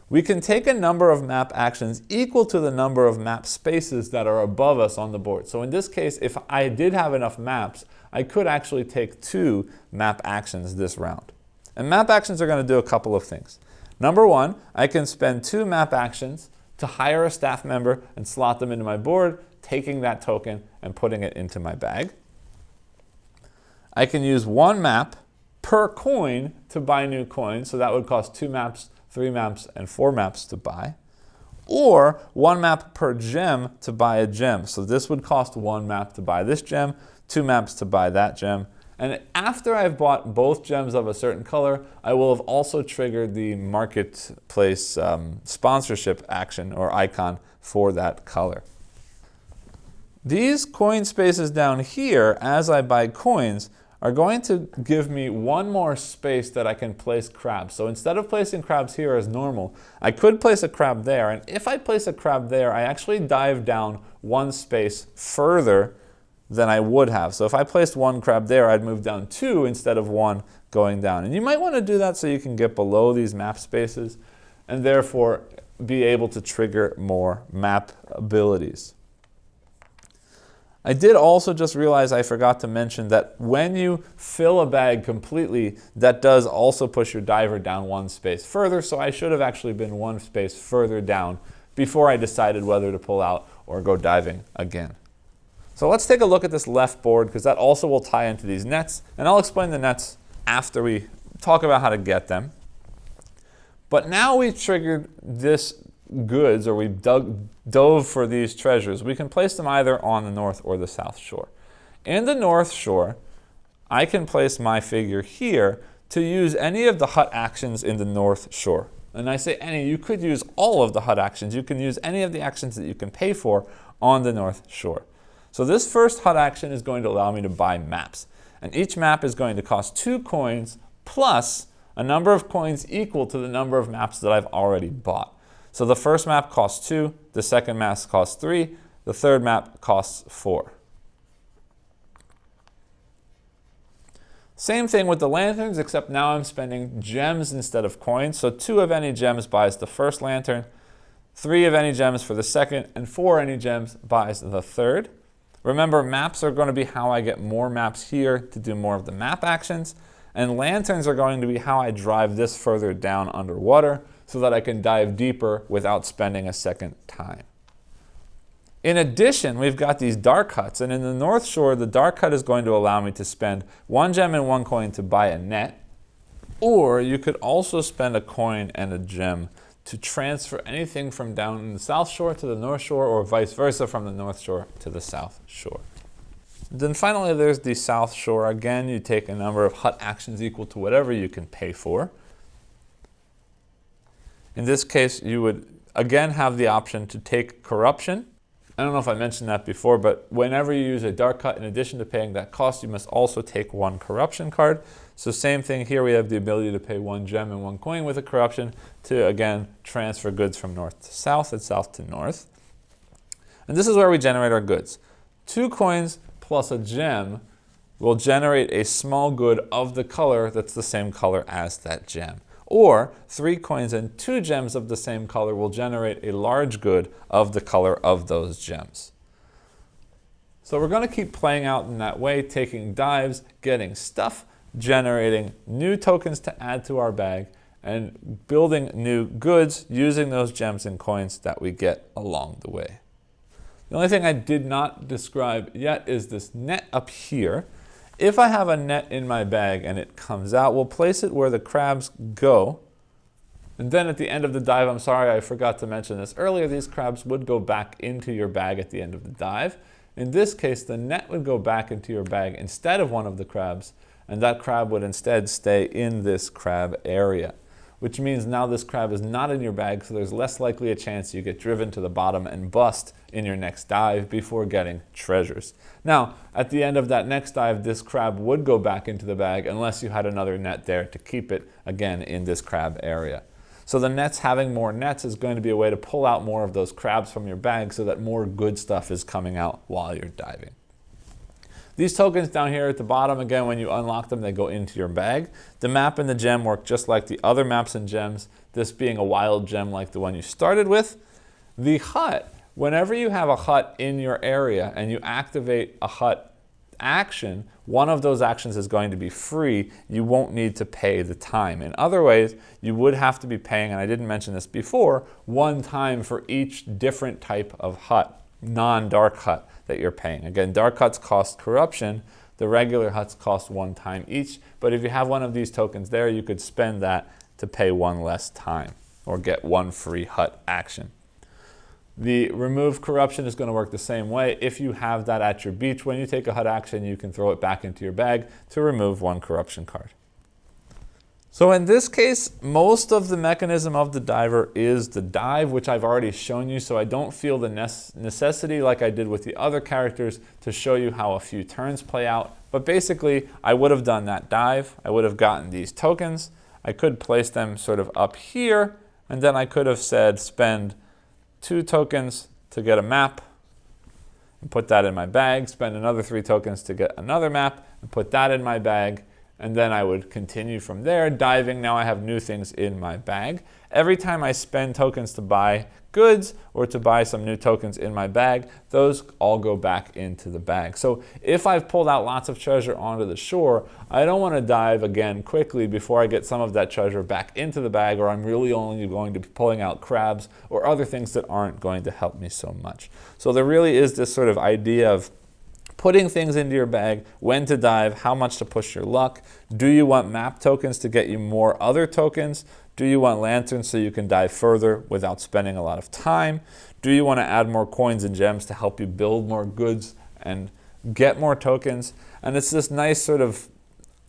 We can take a number of map actions equal to the number of map spaces that are above us on the board. So in this case, if I did have enough maps, I could actually take 2 map actions this round. And map actions are going to do a couple of things. Number 1, I can spend 2 map actions to hire a staff member and slot them into my board, taking that token and putting it into my bag. I can use 1 map per coin to buy new coins, so that would cost 2 maps, 3 maps, and 4 maps to buy. Or 1 map per gem to buy a gem. So this would cost 1 map to buy this gem, 2 maps to buy that gem. And after I've bought both gems of a certain color, I will have also triggered the marketplace sponsorship action or icon for that color. These coin spaces down here, as I buy coins, are going to give me one more space that I can place crabs. So instead of placing crabs here as normal, I could place a crab there. And if I place a crab there, I actually dive down one space further than I would have. So if I placed one crab there, I'd move down two instead of one going down. And you might want to do that so you can get below these map spaces and therefore be able to trigger more map abilities. I did also just realize I forgot to mention that when you fill a bag completely, that does also push your diver down one space further, so I should have actually been one space further down before I decided whether to pull out or go diving again. So let's take a look at this left board, because that also will tie into these nets, and I'll explain the nets after we talk about how to get them. But now we've triggered this goods, or we've dove for these treasures. We can place them either on the north or the south shore. In the north shore, I can place my figure here to use any of the hut actions in the north shore. And I say any, you could use all of the hut actions. You can use any of the actions that you can pay for on the north shore. So this first hut action is going to allow me to buy maps. And each map is going to cost 2 coins plus a number of coins equal to the number of maps that I've already bought. So the first map costs 2, the second map costs 3, the third map costs 4. Same thing with the lanterns, except now I'm spending gems instead of coins. So 2 of any gems buys the first lantern, 3 of any gems for the second, and 4 any gems buys the third. Remember, maps are going to be how I get more maps here to do more of the map actions, and lanterns are going to be how I drive this further down underwater so that I can dive deeper without spending a second time. In addition, we've got these dark huts, and in the North Shore, the dark hut is going to allow me to spend 1 gem and 1 coin to buy a net, or you could also spend a coin and a gem to transfer anything from down in the South Shore to the North Shore, or vice versa from the North Shore to the South Shore. Then finally, there's the South Shore. Again, you take a number of hut actions equal to whatever you can pay for. In this case, you would again have the option to take corruption. I don't know if I mentioned that before, but whenever you use a dark hut, in addition to paying that cost, you must also take 1 corruption card. So same thing here, we have the ability to pay 1 gem and 1 coin with a corruption to, again, transfer goods from north to south and south to north. And this is where we generate our goods. 2 coins plus a gem will generate a small good of the color that's the same color as that gem. Or 3 coins and 2 gems of the same color will generate a large good of the color of those gems. So we're going to keep playing out in that way, taking dives, getting stuff, generating new tokens to add to our bag, and building new goods using those gems and coins that we get along the way. The only thing I did not describe yet is this net up here. If I have a net in my bag and it comes out, we'll place it where the crabs go. And then at the end of the dive, I'm sorry, I forgot to mention this earlier, these crabs would go back into your bag at the end of the dive. In this case, the net would go back into your bag instead of one of the crabs, and that crab would instead stay in this crab area, which means now this crab is not in your bag, so there's less likely a chance you get driven to the bottom and bust in your next dive before getting treasures. Now, at the end of that next dive, this crab would go back into the bag unless you had another net there to keep it, again, in this crab area. So the nets, having more nets, is going to be a way to pull out more of those crabs from your bag so that more good stuff is coming out while you're diving. These tokens down here at the bottom, again, when you unlock them, they go into your bag. The map and the gem work just like the other maps and gems, this being a wild gem like the one you started with. The hut, whenever you have a hut in your area and you activate a hut action, one of those actions is going to be free. You won't need to pay the time. In other ways, you would have to be paying, and I didn't mention this before, 1 time for each different type of hut, non-dark hut that you're paying. Again, dark huts cost corruption. The regular huts cost 1 time each. But if you have one of these tokens there, you could spend that to pay 1 less time or get 1 free hut action. The remove corruption is going to work the same way. If you have that at your beach, when you take a hut action, you can throw it back into your bag to remove 1 corruption card. So in this case, most of the mechanism of the diver is the dive, which I've already shown you, so I don't feel the necessity like I did with the other characters to show you how a few turns play out. But basically, I would have done that dive. I would have gotten these tokens. I could place them sort of up here, and then I could have said spend 2 tokens to get a map, and put that in my bag, spend another 3 tokens to get another map, and put that in my bag. And then I would continue from there, diving. Now I have new things in my bag. Every time I spend tokens to buy goods or to buy some new tokens in my bag, those all go back into the bag. So if I've pulled out lots of treasure onto the shore, I don't want to dive again quickly before I get some of that treasure back into the bag, or I'm really only going to be pulling out crabs or other things that aren't going to help me so much. So there really is this sort of idea of putting things into your bag, when to dive, how much to push your luck. Do you want map tokens to get you more other tokens? Do you want lanterns so you can dive further without spending a lot of time? Do you want to add more coins and gems to help you build more goods and get more tokens? And it's this nice sort of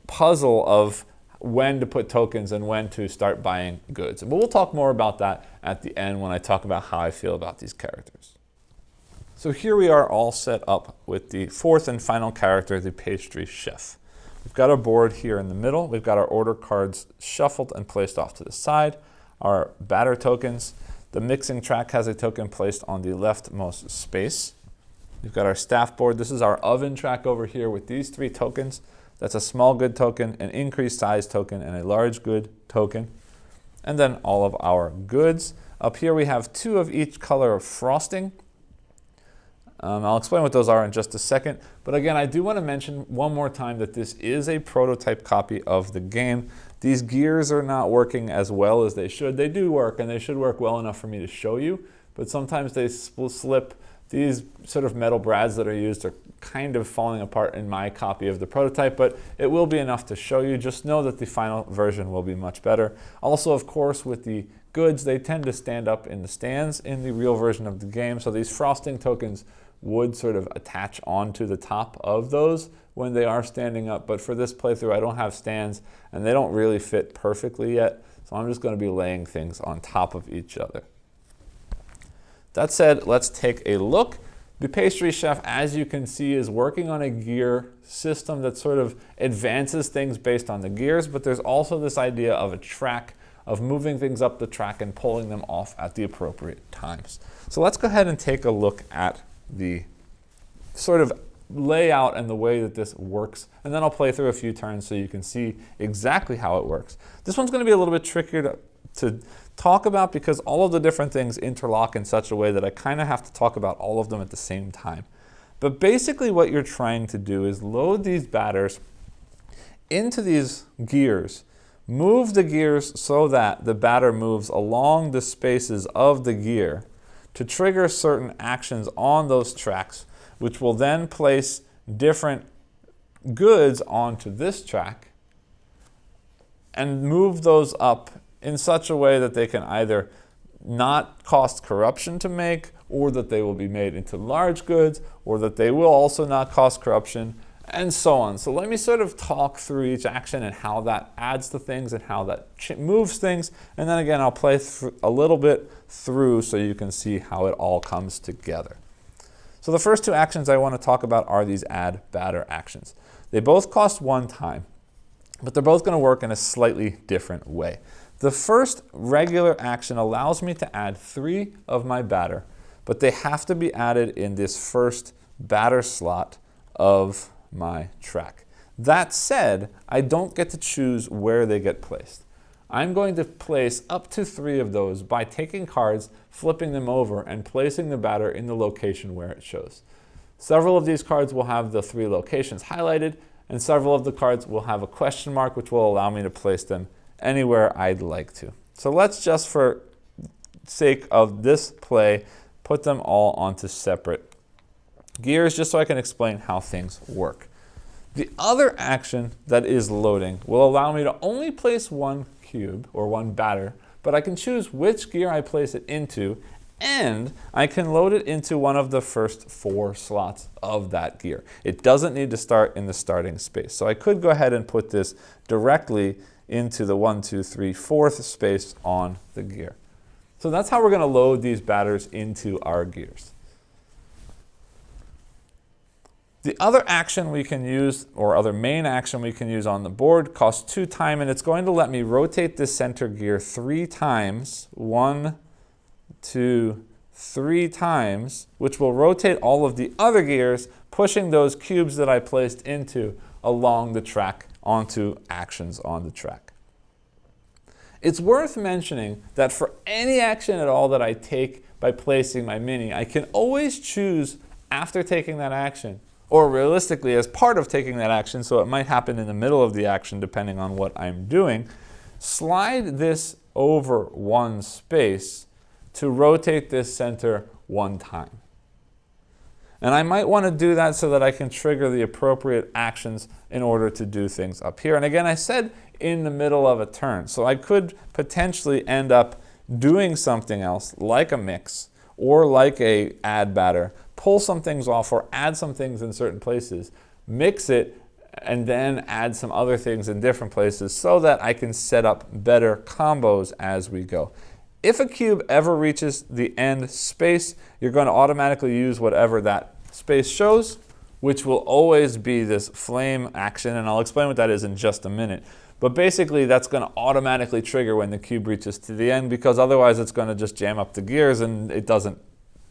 puzzle of when to put tokens and when to start buying goods. But we'll talk more about that at the end when I talk about how I feel about these characters. So here we are all set up with the 4th and final character, the Pastry Chef. We've got our board here in the middle. We've got our order cards shuffled and placed off to the side. Our batter tokens. The mixing track has a token placed on the leftmost space. We've got our staff board. This is our oven track over here with these 3 tokens. That's a small good token, an increased size token, and a large good token. And then all of our goods. Up here we have 2 of each color of frosting. I'll explain what those are in just a second. But again, I do want to mention one more time that this is a prototype copy of the game. These gears are not working as well as they should. They do work, and they should work well enough for me to show you. But sometimes they slip. These sort of metal brads that are used are kind of falling apart in my copy of the prototype, but it will be enough to show you. Just know that the final version will be much better. Also, of course, with the goods, they tend to stand up in the stands in the real version of the game. So these frosting tokens would sort of attach onto the top of those when they are standing up. But for this playthrough, I don't have stands, and they don't really fit perfectly yet. So I'm just going to be laying things on top of each other. That said, let's take a look. The Pastry Chef, as you can see, is working on a gear system that sort of advances things based on the gears, but there's also this idea of a track, of moving things up the track and pulling them off at the appropriate times. So let's go ahead and take a look at the sort of layout and the way that this works, and then I'll play through a few turns so you can see exactly how it works. This one's going to be a little bit trickier to talk about because all of the different things interlock in such a way that I kind of have to talk about all of them at the same time. But basically what you're trying to do is load these batters into these gears, move the gears so that the batter moves along the spaces of the gear to trigger certain actions on those tracks, which will then place different goods onto this track and move those up in such a way that they can either not cost corruption to make, or that they will be made into large goods, or that they will also not cost corruption, and so on. So let me sort of talk through each action and how that adds to things and how that moves things. And then again, I'll play a little bit through so you can see how it all comes together. So the first 2 actions I want to talk about are these add batter actions. They both cost 1 time, but they're both going to work in a slightly different way. The first regular action allows me to add 3 of my batter, but they have to be added in this first batter slot of my track. That said, I don't get to choose where they get placed. I'm going to place up to 3 of those by taking cards, flipping them over, and placing the batter in the location where it shows. Several of these cards will have the 3 locations highlighted, and several of the cards will have a question mark, which will allow me to place them anywhere I'd like to. So let's just, for sake of this play, put them all onto separate gears just so I can explain how things work. The other action that is loading will allow me to only place 1 cube or 1 batter, but I can choose which gear I place it into, and I can load it into one of the first 4 slots of that gear. It doesn't need to start in the starting space. So I could go ahead and put this directly into the 1, 2, 3, 4th space on the gear. So that's how we're going to load these batters into our gears. The other action we can use, or other main action we can use on the board, costs 2 time, and it's going to let me rotate this center gear 3 times. 1, 2, 3 times, which will rotate all of the other gears, pushing those cubes that I placed into along the track onto actions on the track. It's worth mentioning that for any action at all that I take by placing my mini, I can always choose after taking that action, or realistically as part of taking that action, so it might happen in the middle of the action depending on what I'm doing, slide this over 1 space to rotate this center 1 time. And I might want to do that so that I can trigger the appropriate actions in order to do things up here. And again, I said in the middle of a turn, so I could potentially end up doing something else like a mix or like a add batter, pull some things off or add some things in certain places, mix it, and then add some other things in different places so that I can set up better combos as we go. If a cube ever reaches the end space, you're going to automatically use whatever that space shows, which will always be this flame action, and I'll explain what that is in just a minute. But basically that's going to automatically trigger when the cube reaches to the end, because otherwise it's going to just jam up the gears and it doesn't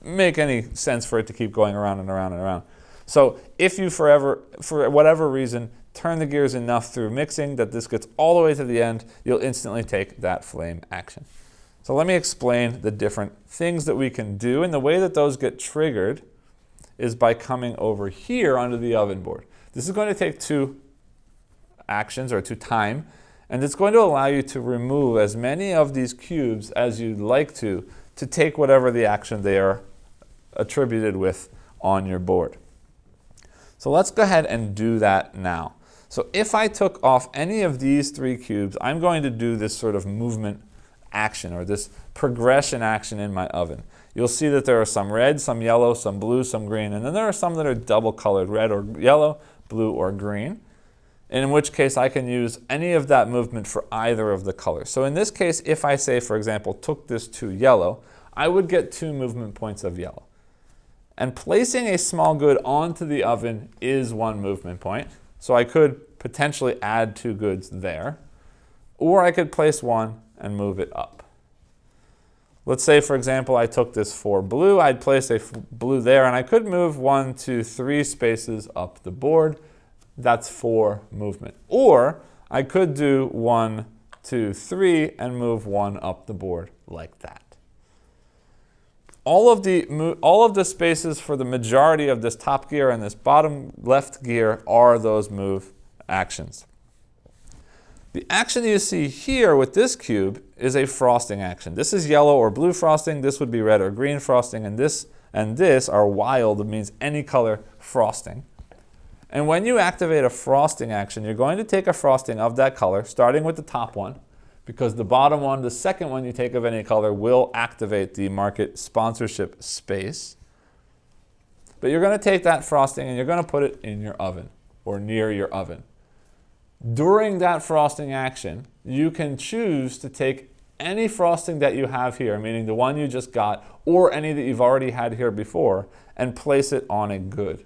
make any sense for it to keep going around and around and around. So if you for whatever reason, turn the gears enough through mixing that this gets all the way to the end, you'll instantly take that flame action. So let me explain the different things that we can do, and the way that those get triggered is by coming over here onto the oven board. This is going to take 2 actions, or 2 time, and it's going to allow you to remove as many of these cubes as you'd like to take whatever the action they are attributed with on your board. So let's go ahead and do that now. So if I took off any of these 3 cubes, I'm going to do this sort of movement action, or this progression action in my oven. You'll see that there are some red, some yellow, some blue, some green, and then there are some that are double colored, red or yellow, blue or green, in which case I can use any of that movement for either of the colors. So in this case, if I say, for example, took this to yellow, I would get 2 movement points of yellow. And placing a small good onto the oven is 1 movement point. So I could potentially add 2 goods there, or I could place 1 and move it up. Let's say, for example, I took this for blue. I'd place a blue there, and I could move 1, 2, 3 spaces up the board. That's 4 movement. Or I could do 1, 2, 3 and move 1 up the board like that. All of the spaces for the majority of this top gear and this bottom left gear are those move actions. The action you see here with this cube is a frosting action. This is yellow or blue frosting. This would be red or green frosting. And this are wild. It means any color frosting. And when you activate a frosting action, you're going to take a frosting of that color, starting with the top one, because the bottom one, the second one you take of any color, will activate the market sponsorship space. But you're going to take that frosting and you're going to put it in your oven or near your oven. During that frosting action, you can choose to take any frosting that you have here, meaning the one you just got, or any that you've already had here before, and place it on a good.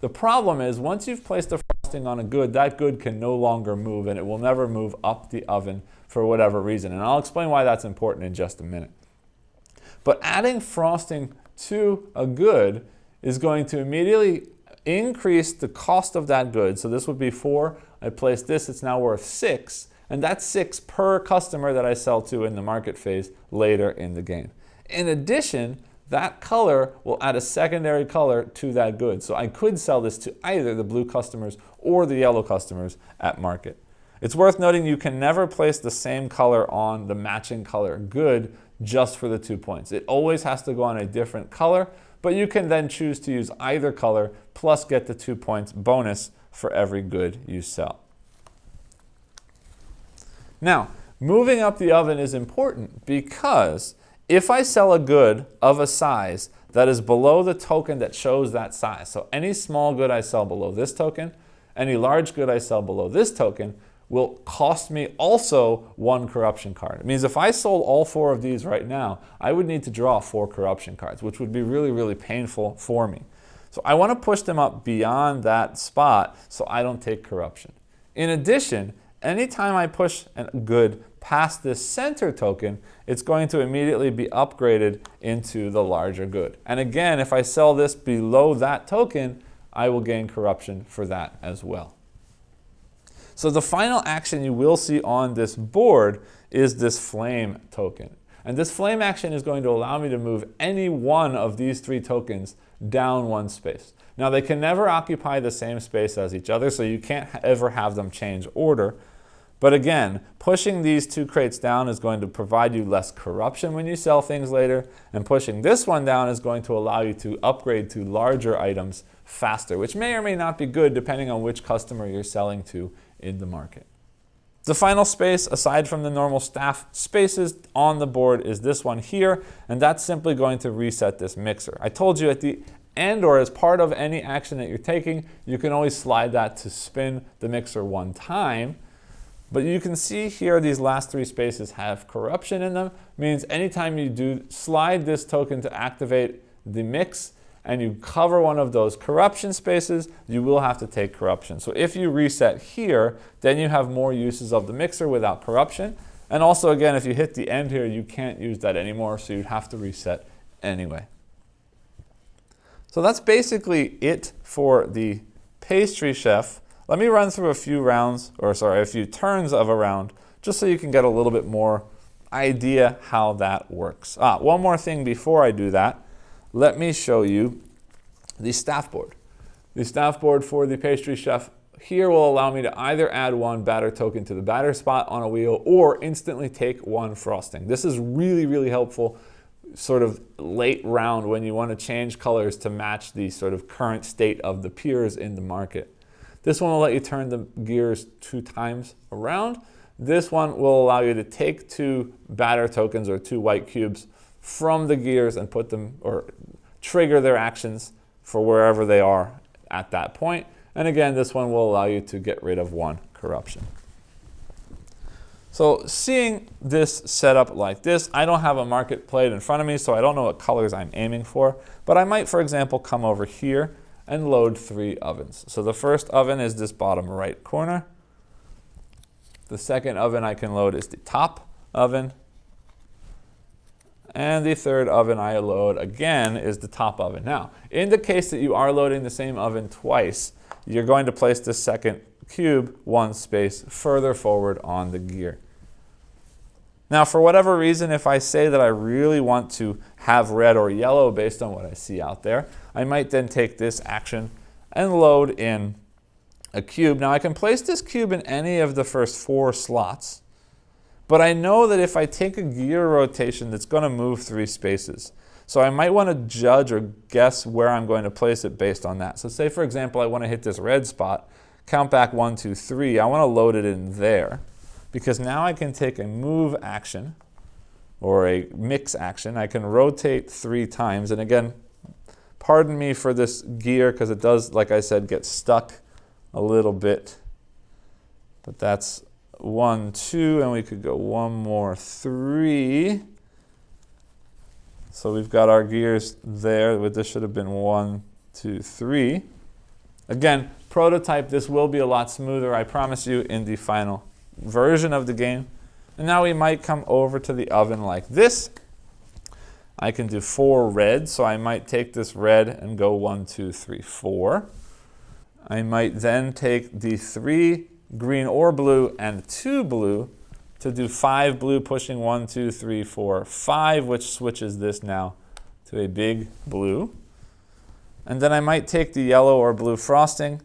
The problem is, once you've placed the frosting on a good, that good can no longer move, and it will never move up the oven for whatever reason. And I'll explain why that's important in just a minute. But adding frosting to a good is going to immediately increase the cost of that good. So this would be 4. I place this, it's now worth 6. And that's 6 per customer that I sell to in the market phase later in the game. In addition, that color will add a secondary color to that good. So I could sell this to either the blue customers or the yellow customers at market. It's worth noting you can never place the same color on the matching color good just for the 2 points. It always has to go on a different color, but you can then choose to use either color plus get the 2 points bonus for every good you sell. Now, moving up the oven is important because if I sell a good of a size that is below the token that shows that size, so any small good I sell below this token, any large good I sell below this token, will cost me also 1 corruption card. It means if I sold all 4 of these right now, I would need to draw 4 corruption cards, which would be really, really painful for me. So I want to push them up beyond that spot so I don't take corruption. In addition, anytime I push a good past this center token, it's going to immediately be upgraded into the larger good. And again, if I sell this below that token, I will gain corruption for that as well. So the final action you will see on this board is this flame token. And this flame action is going to allow me to move any one of these 3 tokens down 1 space. Now they can never occupy the same space as each other, so you can't ever have them change order. But again, pushing these 2 crates down is going to provide you less corruption when you sell things later, and pushing this one down is going to allow you to upgrade to larger items faster, which may or may not be good depending on which customer you're selling to in the market. The final space, aside from the normal staff spaces on the board, is this one here, and that's simply going to reset this mixer. I told you at the end or as part of any action that you're taking, you can always slide that to spin the mixer 1 time. But you can see here these last 3 spaces have corruption in them. Means anytime you do slide this token to activate the mix and you cover one of those corruption spaces, you will have to take corruption. So if you reset here, then you have more uses of the mixer without corruption. And also again, if you hit the end here, you can't use that anymore, so you'd have to reset anyway. So that's basically it for the Pastry Chef. Let me run through a few turns of a round, just so you can get a little bit more idea how that works. One more thing before I do that, let me show you the staff board. The staff board for the Pastry Chef here will allow me to either add 1 batter token to the batter spot on a wheel or instantly take 1 frosting. This is really, really helpful sort of late round when you want to change colors to match the sort of current state of the peers in the market. This one will let you turn the gears 2 times around. This one will allow you to take 2 batter tokens or 2 white cubes from the gears and put them or trigger their actions for wherever they are at that point. And again, this one will allow you to get rid of 1 corruption. So seeing this setup like this, I don't have a market plate in front of me, so I don't know what colors I'm aiming for. But I might, for example, come over here and load 3 ovens. So the first oven is this bottom right corner. The second oven I can load is the top oven. And the third oven I load again is the top oven. Now, in the case that you are loading the same oven twice, you're going to place the second cube 1 space further forward on the gear. Now, for whatever reason, if I say that I really want to have red or yellow based on what I see out there, I might then take this action and load in a cube. Now, I can place this cube in any of the first 4 slots, but I know that if I take a gear rotation, that's going to move 3 spaces. So I might want to judge or guess where I'm going to place it based on that. So say, for example, I want to hit this red spot, count back 1, 2, 3. I want to load it in there, because now I can take a move action or a mix action. I can rotate 3 times. And again, pardon me for this gear because it does, like I said, get stuck a little bit. But that's 1, 2, and we could go 1 more, 3. So we've got our gears there. But this should have been 1, 2, 3. Again, prototype, this will be a lot smoother, I promise you, in the final version of the game. And now we might come over to the oven like this. I can do 4 red, so I might take this red and go 1, 2, 3, 4. I might then take the 3 green or blue and 2 blue to do 5 blue, pushing 1, 2, 3, 4, 5, which switches this now to a big blue. And then I might take the yellow or blue frosting.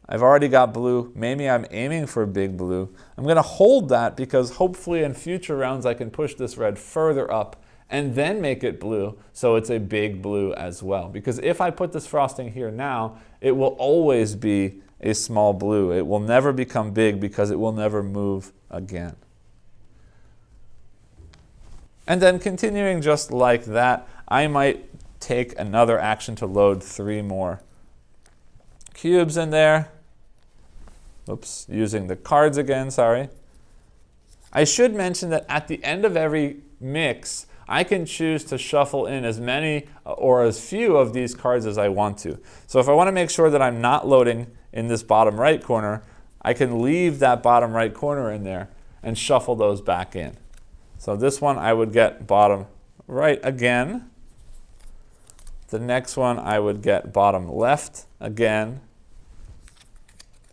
I've already got blue. Maybe I'm aiming for big blue. I'm going to hold that because hopefully in future rounds I can push this red further up and then make it blue so it's a big blue as well. Because if I put this frosting here now, it will always be a small blue. It will never become big because it will never move again. And then continuing just like that, I might take another action to load 3 more cubes in there. oops, using the cards again, sorry. I should mention that at the end of every mix, I can choose to shuffle in as many or as few of these cards as I want to. So if I want to make sure that I'm not loading in this bottom right corner, I can leave that bottom right corner in there and shuffle those back in. So this one I would get bottom right again. The next one I would get bottom left again.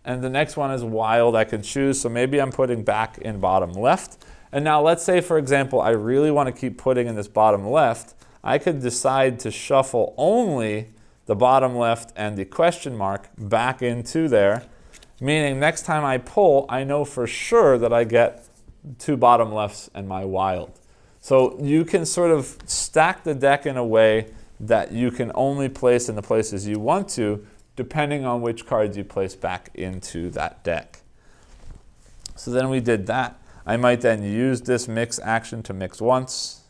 And the next one is wild, I could choose, so maybe I'm putting back in bottom left. And now let's say, for example, I really want to keep putting in this bottom left. I could decide to shuffle only the bottom left and the question mark back into there, meaning next time I pull, I know for sure that I get 2 bottom lefts and my wild. So you can sort of stack the deck in a way that you can only place in the places you want to, depending on which cards you place back into that deck. So then we did that. I might then use this mix action to mix once.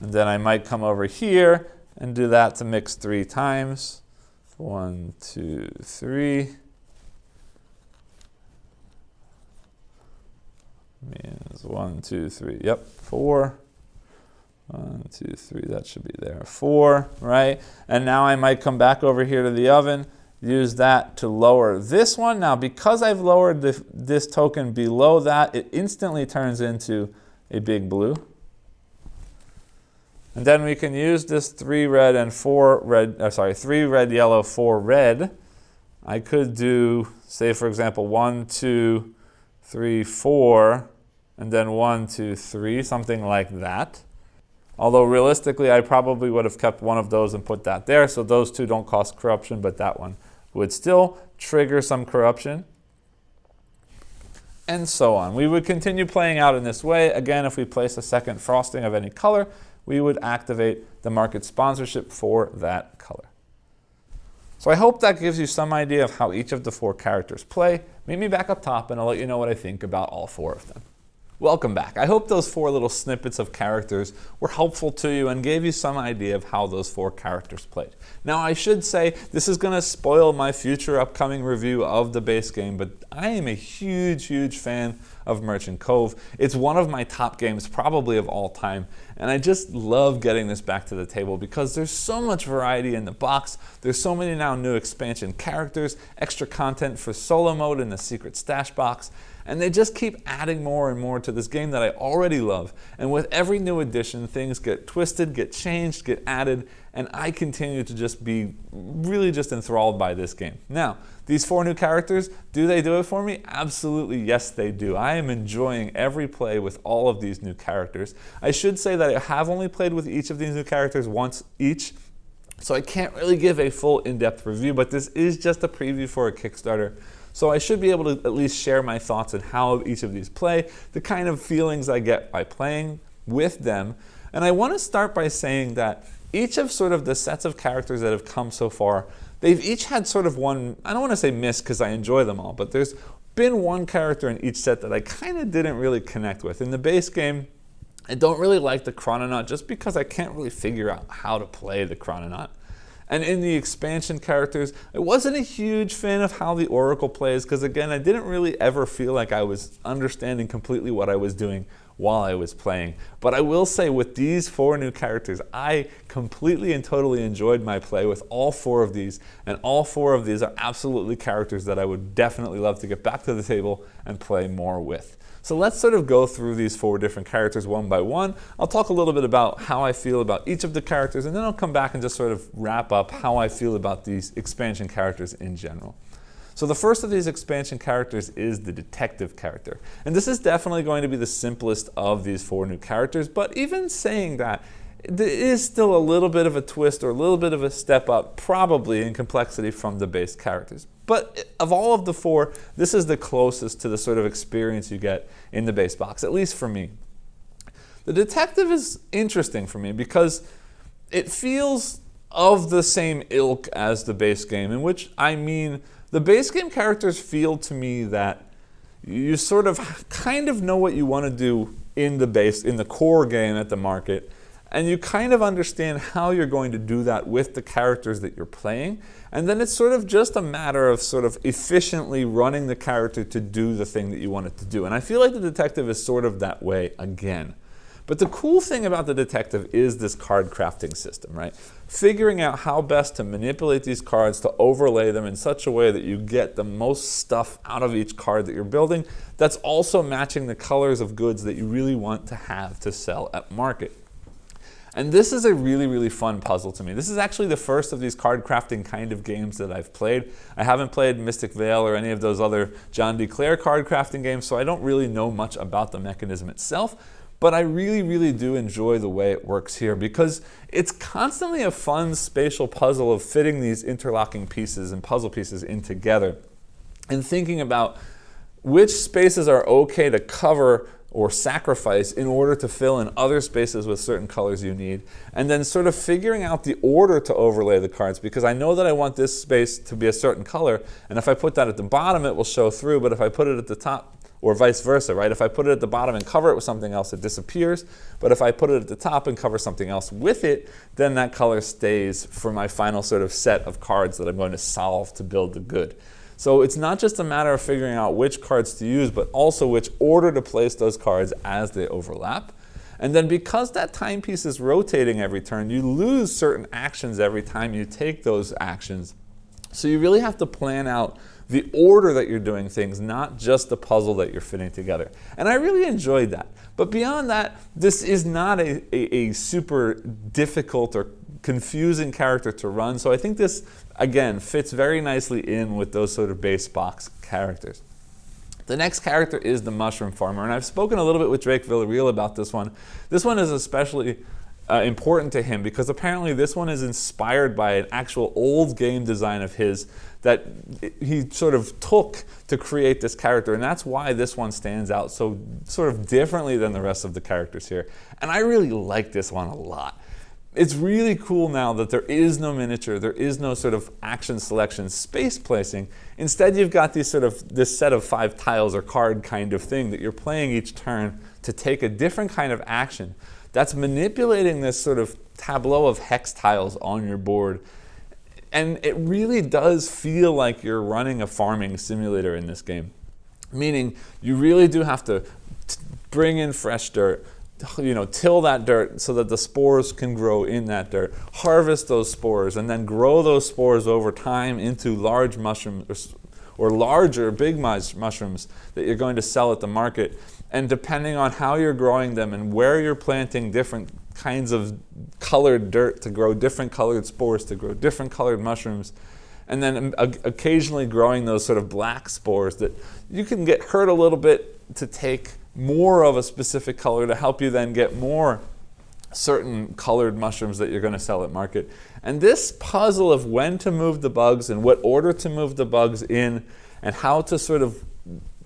And then I might come over here and do that to mix 3 times. 1, 2, 3. Means 1, 2, 3. Yep, 4. 1, 2, 3. That should be there. 4, right? And now I might come back over here to the oven, use that to lower this one. Now, because I've lowered this token below that, it instantly turns into a big blue. And then we can use this 3 red and 4 red, 3 red, yellow, 4 red. I could do, say for example, 1, 2, 3, 4, and then 1, 2, 3, something like that. Although realistically, I probably would have kept one of those and put that there, so those 2 don't cause corruption, but that one would still trigger some corruption. And so on. We would continue playing out in this way. Again, if we place a second frosting of any color, we would activate the market sponsorship for that color. So I hope that gives you some idea of how each of the 4 characters play. Meet me back up top and I'll let you know what I think about all 4 of them. Welcome back. I hope those 4 little snippets of characters were helpful to you and gave you some idea of how those 4 characters played. Now I should say this is going to spoil my future upcoming review of the base game, but I am a huge fan of Merchant Cove. It's one of my top games probably of all time, and I just love getting this back to the table because there's so much variety in the box. There's so many now new expansion characters, extra content for solo mode in the secret stash box, and they just keep adding more and more to this game that I already love. And with every new addition, things get twisted, get changed, get added, and I continue to just be really just enthralled by this game. Now, these 4 new characters, do they do it for me? Absolutely, yes they do. I am enjoying every play with all of these new characters. I should say that I have only played with each of these new characters once each, so I can't really give a full in-depth review, but this is just a preview for a Kickstarter. So I should be able to at least share my thoughts on how each of these play, the kind of feelings I get by playing with them. And I want to start by saying that each of sort of the sets of characters that have come so far, they've each had sort of one, I don't want to say miss because I enjoy them all, but there's been one character in each set that I kind of didn't really connect with. In the base game, I don't really like the Chrononaut just because I can't really figure out how to play the Chrononaut. And in the expansion characters, I wasn't a huge fan of how the Oracle plays because again, I didn't really ever feel like I was understanding completely what I was doing while I was playing. But I will say with these 4 new characters, I completely and totally enjoyed my play with all 4 of these, and all 4 of these are absolutely characters that I would definitely love to get back to the table and play more with. So let's sort of go through these 4 different characters one by one. I'll talk a little bit about how I feel about each of the characters, and then I'll come back and just sort of wrap up how I feel about these expansion characters in general. So the first of these expansion characters is the detective character. And this is definitely going to be the simplest of these 4 new characters, but even saying that, there is still a little bit of a twist or a little bit of a step up probably in complexity from the base characters. But of all of the 4, this is the closest to the sort of experience you get in the base box, at least for me. The detective is interesting for me because it feels of the same ilk as the base game, in which I mean the base game characters feel to me that you sort of kind of know what you want to do in the core game at the market, and you kind of understand how you're going to do that with the characters that you're playing. And then it's sort of just a matter of sort of efficiently running the character to do the thing that you want it to do. And I feel like the detective is sort of that way again. But the cool thing about the detective is this card crafting system, right? Figuring out how best to manipulate these cards to overlay them in such a way that you get the most stuff out of each card that you're building, that's also matching the colors of goods that you really want to have to sell at market. And this is a really, really fun puzzle to me. This is actually the first of these card crafting kind of games that I've played. I haven't played Mystic Vale or any of those other John D. Clare card crafting games, so I don't really know much about the mechanism itself. But I really, really do enjoy the way it works here because it's constantly a fun spatial puzzle of fitting these interlocking pieces and puzzle pieces in together and thinking about which spaces are okay to cover or sacrifice in order to fill in other spaces with certain colors you need, and then sort of figuring out the order to overlay the cards, because I know that I want this space to be a certain color, and if I put that at the bottom it will show through, but if I put it at the top, or vice versa, right? If I put it at the bottom and cover it with something else, it disappears, but if I put it at the top and cover something else with it, then that color stays for my final sort of set of cards that I'm going to solve to build the good. So it's not just a matter of figuring out which cards to use, but also which order to place those cards as they overlap. And then because that timepiece is rotating every turn, you lose certain actions every time you take those actions. So you really have to plan out the order that you're doing things, not just the puzzle that you're fitting together. And I really enjoyed that. But beyond that, this is not a super difficult or confusing character to run. So I think this, again, fits very nicely in with those sort of base box characters. The next character is the Mushroom Farmer, and I've spoken a little bit with Drake Villarreal about this one. This one is especially important to him because apparently this one is inspired by an actual old game design of his that he sort of took to create this character, and that's why this one stands out so sort of differently than the rest of the characters here. And I really like this one a lot. It's really cool now that there is no miniature, there is no sort of action selection, space placing. Instead, you've got this set of 5 tiles or card kind of thing that you're playing each turn to take a different kind of action that's manipulating this sort of tableau of hex tiles on your board. And it really does feel like you're running a farming simulator in this game. Meaning, you really do have to bring in fresh dirt, till that dirt so that the spores can grow in that dirt, harvest those spores, and then grow those spores over time into large mushrooms or larger big mushrooms that you're going to sell at the market. And depending on how you're growing them and where you're planting different kinds of colored dirt to grow different colored spores, to grow different colored mushrooms, and then occasionally growing those sort of black spores that you can get hurt a little bit to take more of a specific color to help you then get more certain colored mushrooms that you're going to sell at market. And this puzzle of when to move the bugs and what order to move the bugs in and how to sort of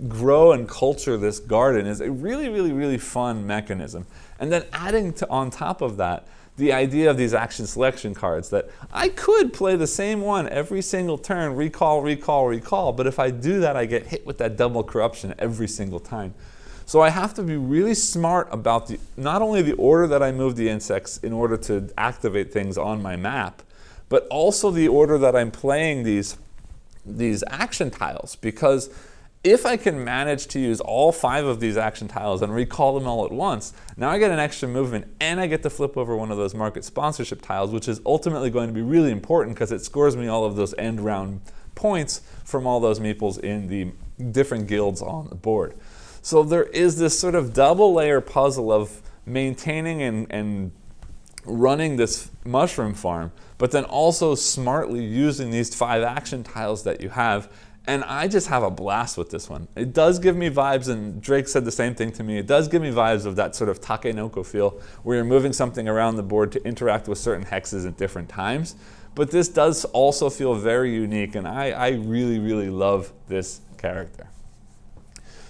grow and culture this garden is a really, really, really fun mechanism. And then adding on top of that, the idea of these action selection cards that I could play the same one every single turn, recall, recall, recall, but if I do that, I get hit with that double corruption every single time. So I have to be really smart about not only the order that I move the insects in order to activate things on my map, but also the order that I'm playing these action tiles, because if I can manage to use all 5 of these action tiles and recall them all at once, now I get an extra movement and I get to flip over one of those market sponsorship tiles, which is ultimately going to be really important because it scores me all of those end round points from all those meeples in the different guilds on the board. So there is this sort of double layer puzzle of maintaining and running this mushroom farm, but then also smartly using these 5 action tiles that you have. And I just have a blast with this one. It does give me vibes, and Drake said the same thing to me, it does give me vibes of that sort of takenoko feel where you're moving something around the board to interact with certain hexes at different times. But this does also feel very unique, and I really, really love this character.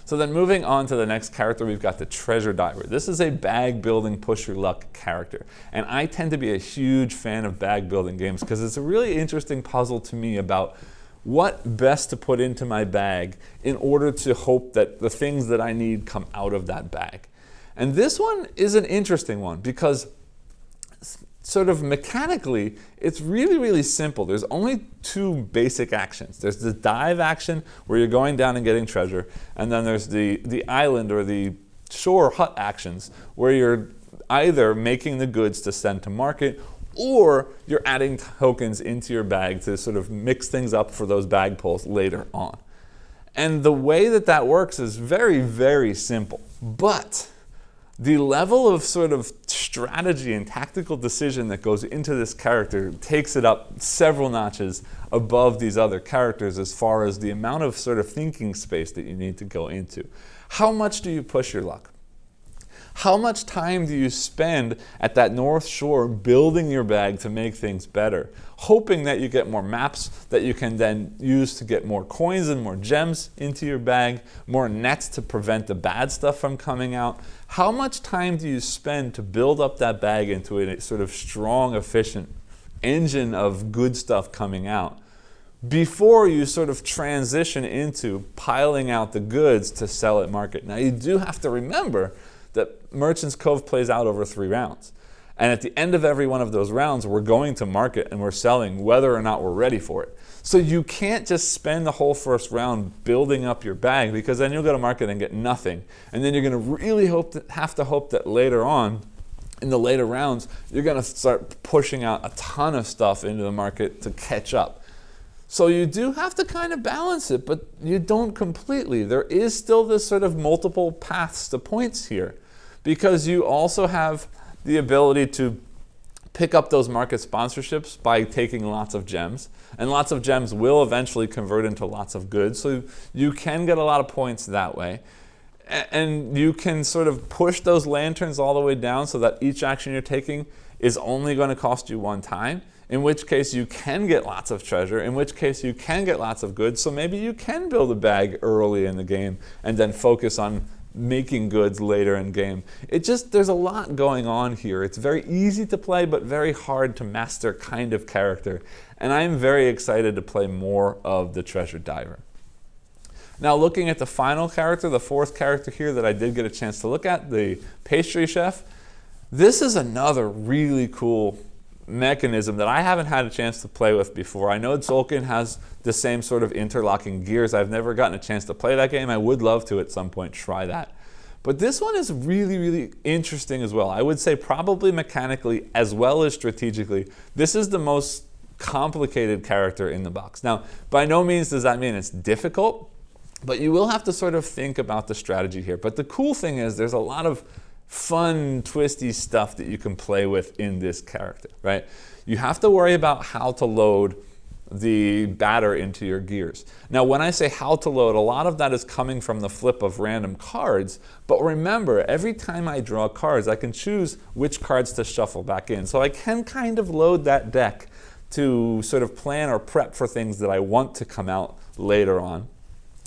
So then moving on to the next character, we've got the Treasure Diver. This is a bag building push your luck character. And I tend to be a huge fan of bag building games because it's a really interesting puzzle to me about what best to put into my bag in order to hope that the things that I need come out of that bag. And this one is an interesting one because sort of mechanically, it's really, really simple. There's only two basic actions. There's the dive action where you're going down and getting treasure, and then there's the island or the shore hut actions where you're either making the goods to send to market or you're adding tokens into your bag to sort of mix things up for those bag pulls later on. And the way that that works is very, very simple. But the level of sort of strategy and tactical decision that goes into this character takes it up several notches above these other characters as far as the amount of sort of thinking space that you need to go into. How much do you push your luck? How much time do you spend at that North Shore building your bag to make things better, hoping that you get more maps that you can then use to get more coins and more gems into your bag, more nets to prevent the bad stuff from coming out? How much time do you spend to build up that bag into a sort of strong, efficient engine of good stuff coming out before you sort of transition into piling out the goods to sell at market? Now, you do have to remember that Merchant's Cove plays out over 3 rounds. And at the end of every one of those rounds, we're going to market and we're selling whether or not we're ready for it. So you can't just spend the whole first round building up your bag, because then you'll go to market and get nothing. And then you're going to really have to hope that later on, in the later rounds, you're going to start pushing out a ton of stuff into the market to catch up. So you do have to kind of balance it, but you don't completely. There is still this sort of multiple paths to points here, because you also have the ability to pick up those market sponsorships by taking lots of gems. And lots of gems will eventually convert into lots of goods. So you can get a lot of points that way. And you can sort of push those lanterns all the way down so that each action you're taking is only going to cost you 1 time, in which case you can get lots of treasure, in which case you can get lots of goods. So maybe you can build a bag early in the game and then focus on making goods later in game. There's a lot going on here. It's very easy to play, but very hard to master kind of character. And I'm very excited to play more of the Treasure Diver. Now, looking at the final character, the 4th character here that I did get a chance to look at, the Pastry Chef, this is another really cool mechanism that I haven't had a chance to play with before. I know Tzolk'in has the same sort of interlocking gears. I've never gotten a chance to play that game. I would love to at some point try that. But this one is really, really interesting as well. I would say probably mechanically as well as strategically, this is the most complicated character in the box. Now, by no means does that mean it's difficult, but you will have to sort of think about the strategy here. But the cool thing is there's a lot of fun, twisty stuff that you can play with in this character, right? You have to worry about how to load the batter into your gears. Now, when I say how to load, a lot of that is coming from the flip of random cards. But remember, every time I draw cards, I can choose which cards to shuffle back in. So I can kind of load that deck to sort of plan or prep for things that I want to come out later on.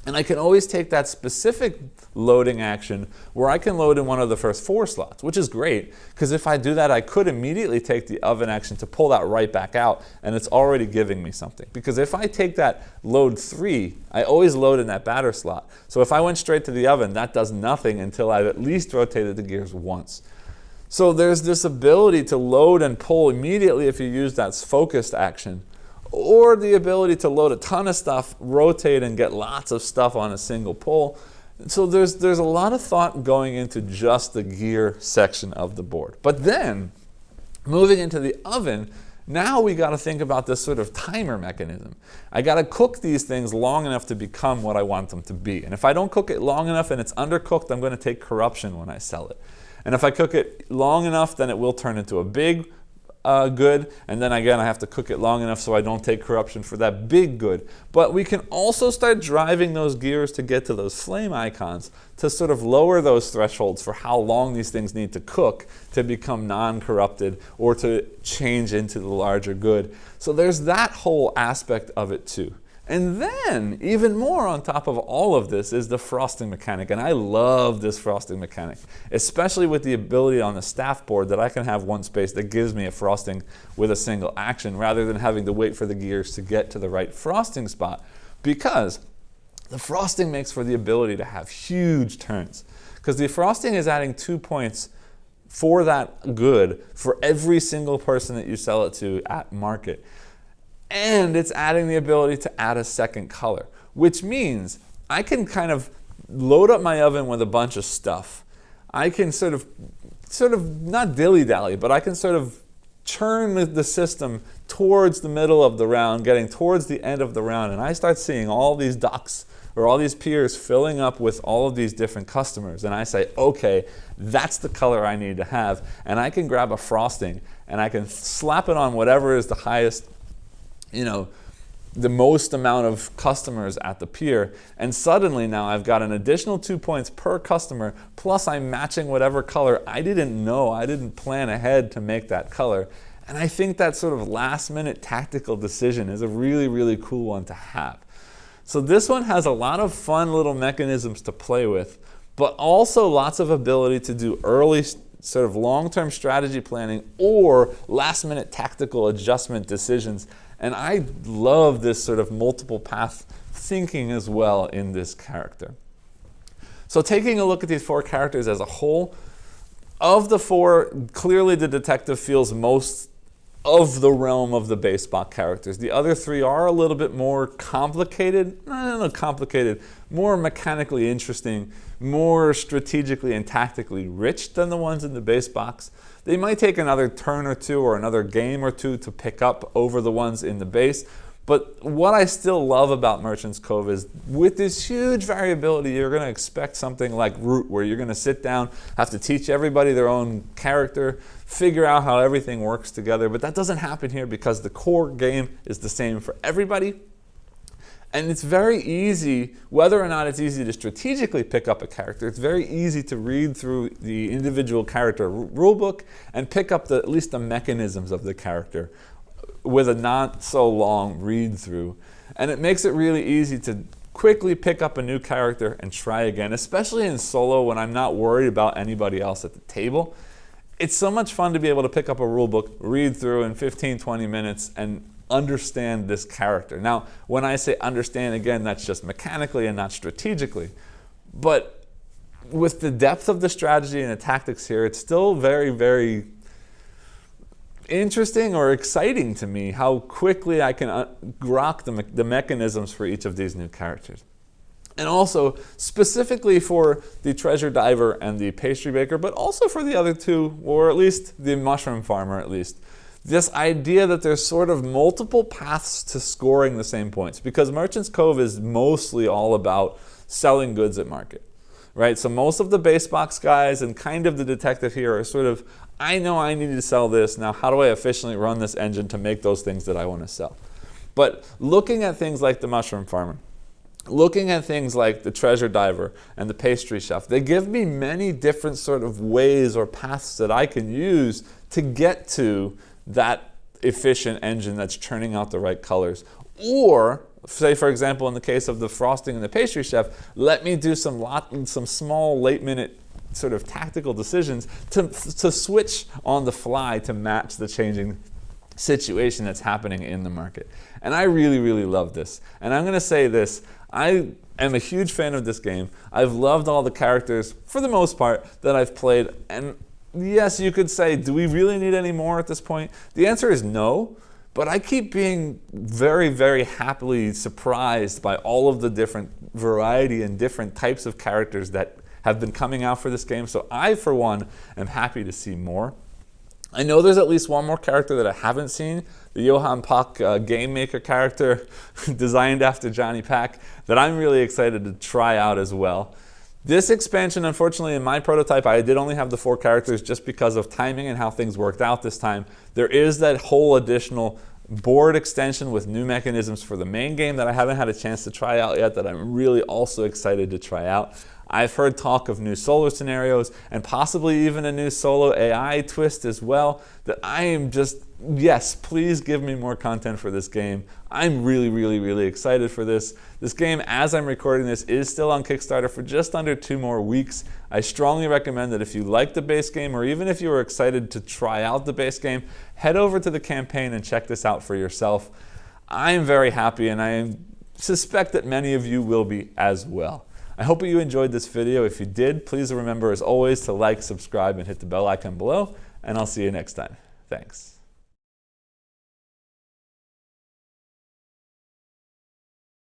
And I can always take that specific loading action where I can load in one of the first 4 slots, which is great, because if I do that, I could immediately take the oven action to pull that right back out, and it's already giving me something. Because if I take that load 3, I always load in that batter slot. So if I went straight to the oven, that does nothing until I've at least rotated the gears once. So there's this ability to load and pull immediately if you use that focused action, or the ability to load a ton of stuff, rotate, and get lots of stuff on a single pull. So there's a lot of thought going into just the gear section of the board. But then, moving into the oven, now we got to think about this sort of timer mechanism. I got to cook these things long enough to become what I want them to be. And if I don't cook it long enough and it's undercooked, I'm going to take corruption when I sell it. And if I cook it long enough, then it will turn into a big good, and then again I have to cook it long enough so I don't take corruption for that big good. But we can also start driving those gears to get to those flame icons to sort of lower those thresholds for how long these things need to cook to become non-corrupted or to change into the larger good. So there's that whole aspect of it too. And then, even more on top of all of this is the frosting mechanic. And I love this frosting mechanic, especially with the ability on the staff board that I can have one space that gives me a frosting with a single action rather than having to wait for the gears to get to the right frosting spot, because the frosting makes for the ability to have huge turns. Because the frosting is adding 2 points for that good for every single person that you sell it to at market. And it's adding the ability to add a second color, which means I can kind of load up my oven with a bunch of stuff. I can sort of not dilly-dally, but I can sort of turn the system towards the middle of the round, getting towards the end of the round, and I start seeing all these ducks or all these piers filling up with all of these different customers. And I say, okay, that's the color I need to have. And I can grab a frosting and I can slap it on whatever is the highest, the most amount of customers at the pier, and suddenly now I've got an additional 2 points per customer, plus I'm matching whatever color I didn't plan ahead to make that color. And I think that sort of last minute tactical decision is a really, really cool one to have. So this one has a lot of fun little mechanisms to play with, but also lots of ability to do early sort of long-term strategy planning or last-minute tactical adjustment decisions. And I love this sort of multiple path thinking as well in this character. So taking a look at these 4 characters as a whole, of the 4, clearly the detective feels most of the realm of the base box characters. The other 3 are a little bit more complicated, more mechanically interesting, more strategically and tactically rich than the ones in the base box. They might take another turn or 2 or another game or 2 to pick up over the ones in the base. But what I still love about Merchant's Cove is with this huge variability, you're going to expect something like Root, where you're going to sit down, have to teach everybody their own character, figure out how everything works together. But that doesn't happen here because the core game is the same for everybody. And it's very easy, whether or not it's easy to strategically pick up a character, it's very easy to read through the individual character rulebook and pick up at least the mechanisms of the character with a not so long read through. And it makes it really easy to quickly pick up a new character and try again, especially in solo when I'm not worried about anybody else at the table. It's so much fun to be able to pick up a rulebook, read through in 15-20 minutes and understand this character. Now, when I say understand, again, that's just mechanically and not strategically. But with the depth of the strategy and the tactics here, it's still very, very interesting or exciting to me how quickly I can grok the mechanisms for each of these new characters. And also, specifically for the treasure diver and the pastry baker, but also for the other 2, or at least the mushroom farmer at least. This idea that there's sort of multiple paths to scoring the same points, because Merchant's Cove is mostly all about selling goods at market, right? So most of the base box guys and kind of the detective here are sort of, I know I need to sell this, now how do I efficiently run this engine to make those things that I want to sell? But looking at things like the mushroom farmer, looking at things like the treasure diver and the pastry chef, they give me many different sort of ways or paths that I can use to get to that efficient engine that's churning out the right colors. Or, say for example, in the case of the frosting and the pastry chef, let me do some small late minute sort of tactical decisions to switch on the fly to match the changing situation that's happening in the market. And I really, really love this. And I'm going to say this, I am a huge fan of this game. I've loved all the characters, for the most part, that I've played. And yes, you could say, do we really need any more at this point? The answer is no, but I keep being very, very happily surprised by all of the different variety and different types of characters that have been coming out for this game. So I, for one, am happy to see more. I know there's at least one more character that I haven't seen, the Johann Puck game maker character designed after Johnny Pack, that I'm really excited to try out as well. This expansion, unfortunately, in my prototype, I did only have the 4 characters just because of timing and how things worked out this time. There is that whole additional board extension with new mechanisms for the main game that I haven't had a chance to try out yet that I'm really also excited to try out. I've heard talk of new solo scenarios and possibly even a new solo AI twist as well, that I am just, yes, please give me more content for this game. I'm really, really, really excited for this. This game, as I'm recording this, is still on Kickstarter for just under 2 more weeks. I strongly recommend that if you like the base game, or even if you are excited to try out the base game, head over to the campaign and check this out for yourself. I'm very happy, and I suspect that many of you will be as well. I hope you enjoyed this video. If you did, please remember as always to like, subscribe, and hit the bell icon below, and I'll see you next time. Thanks.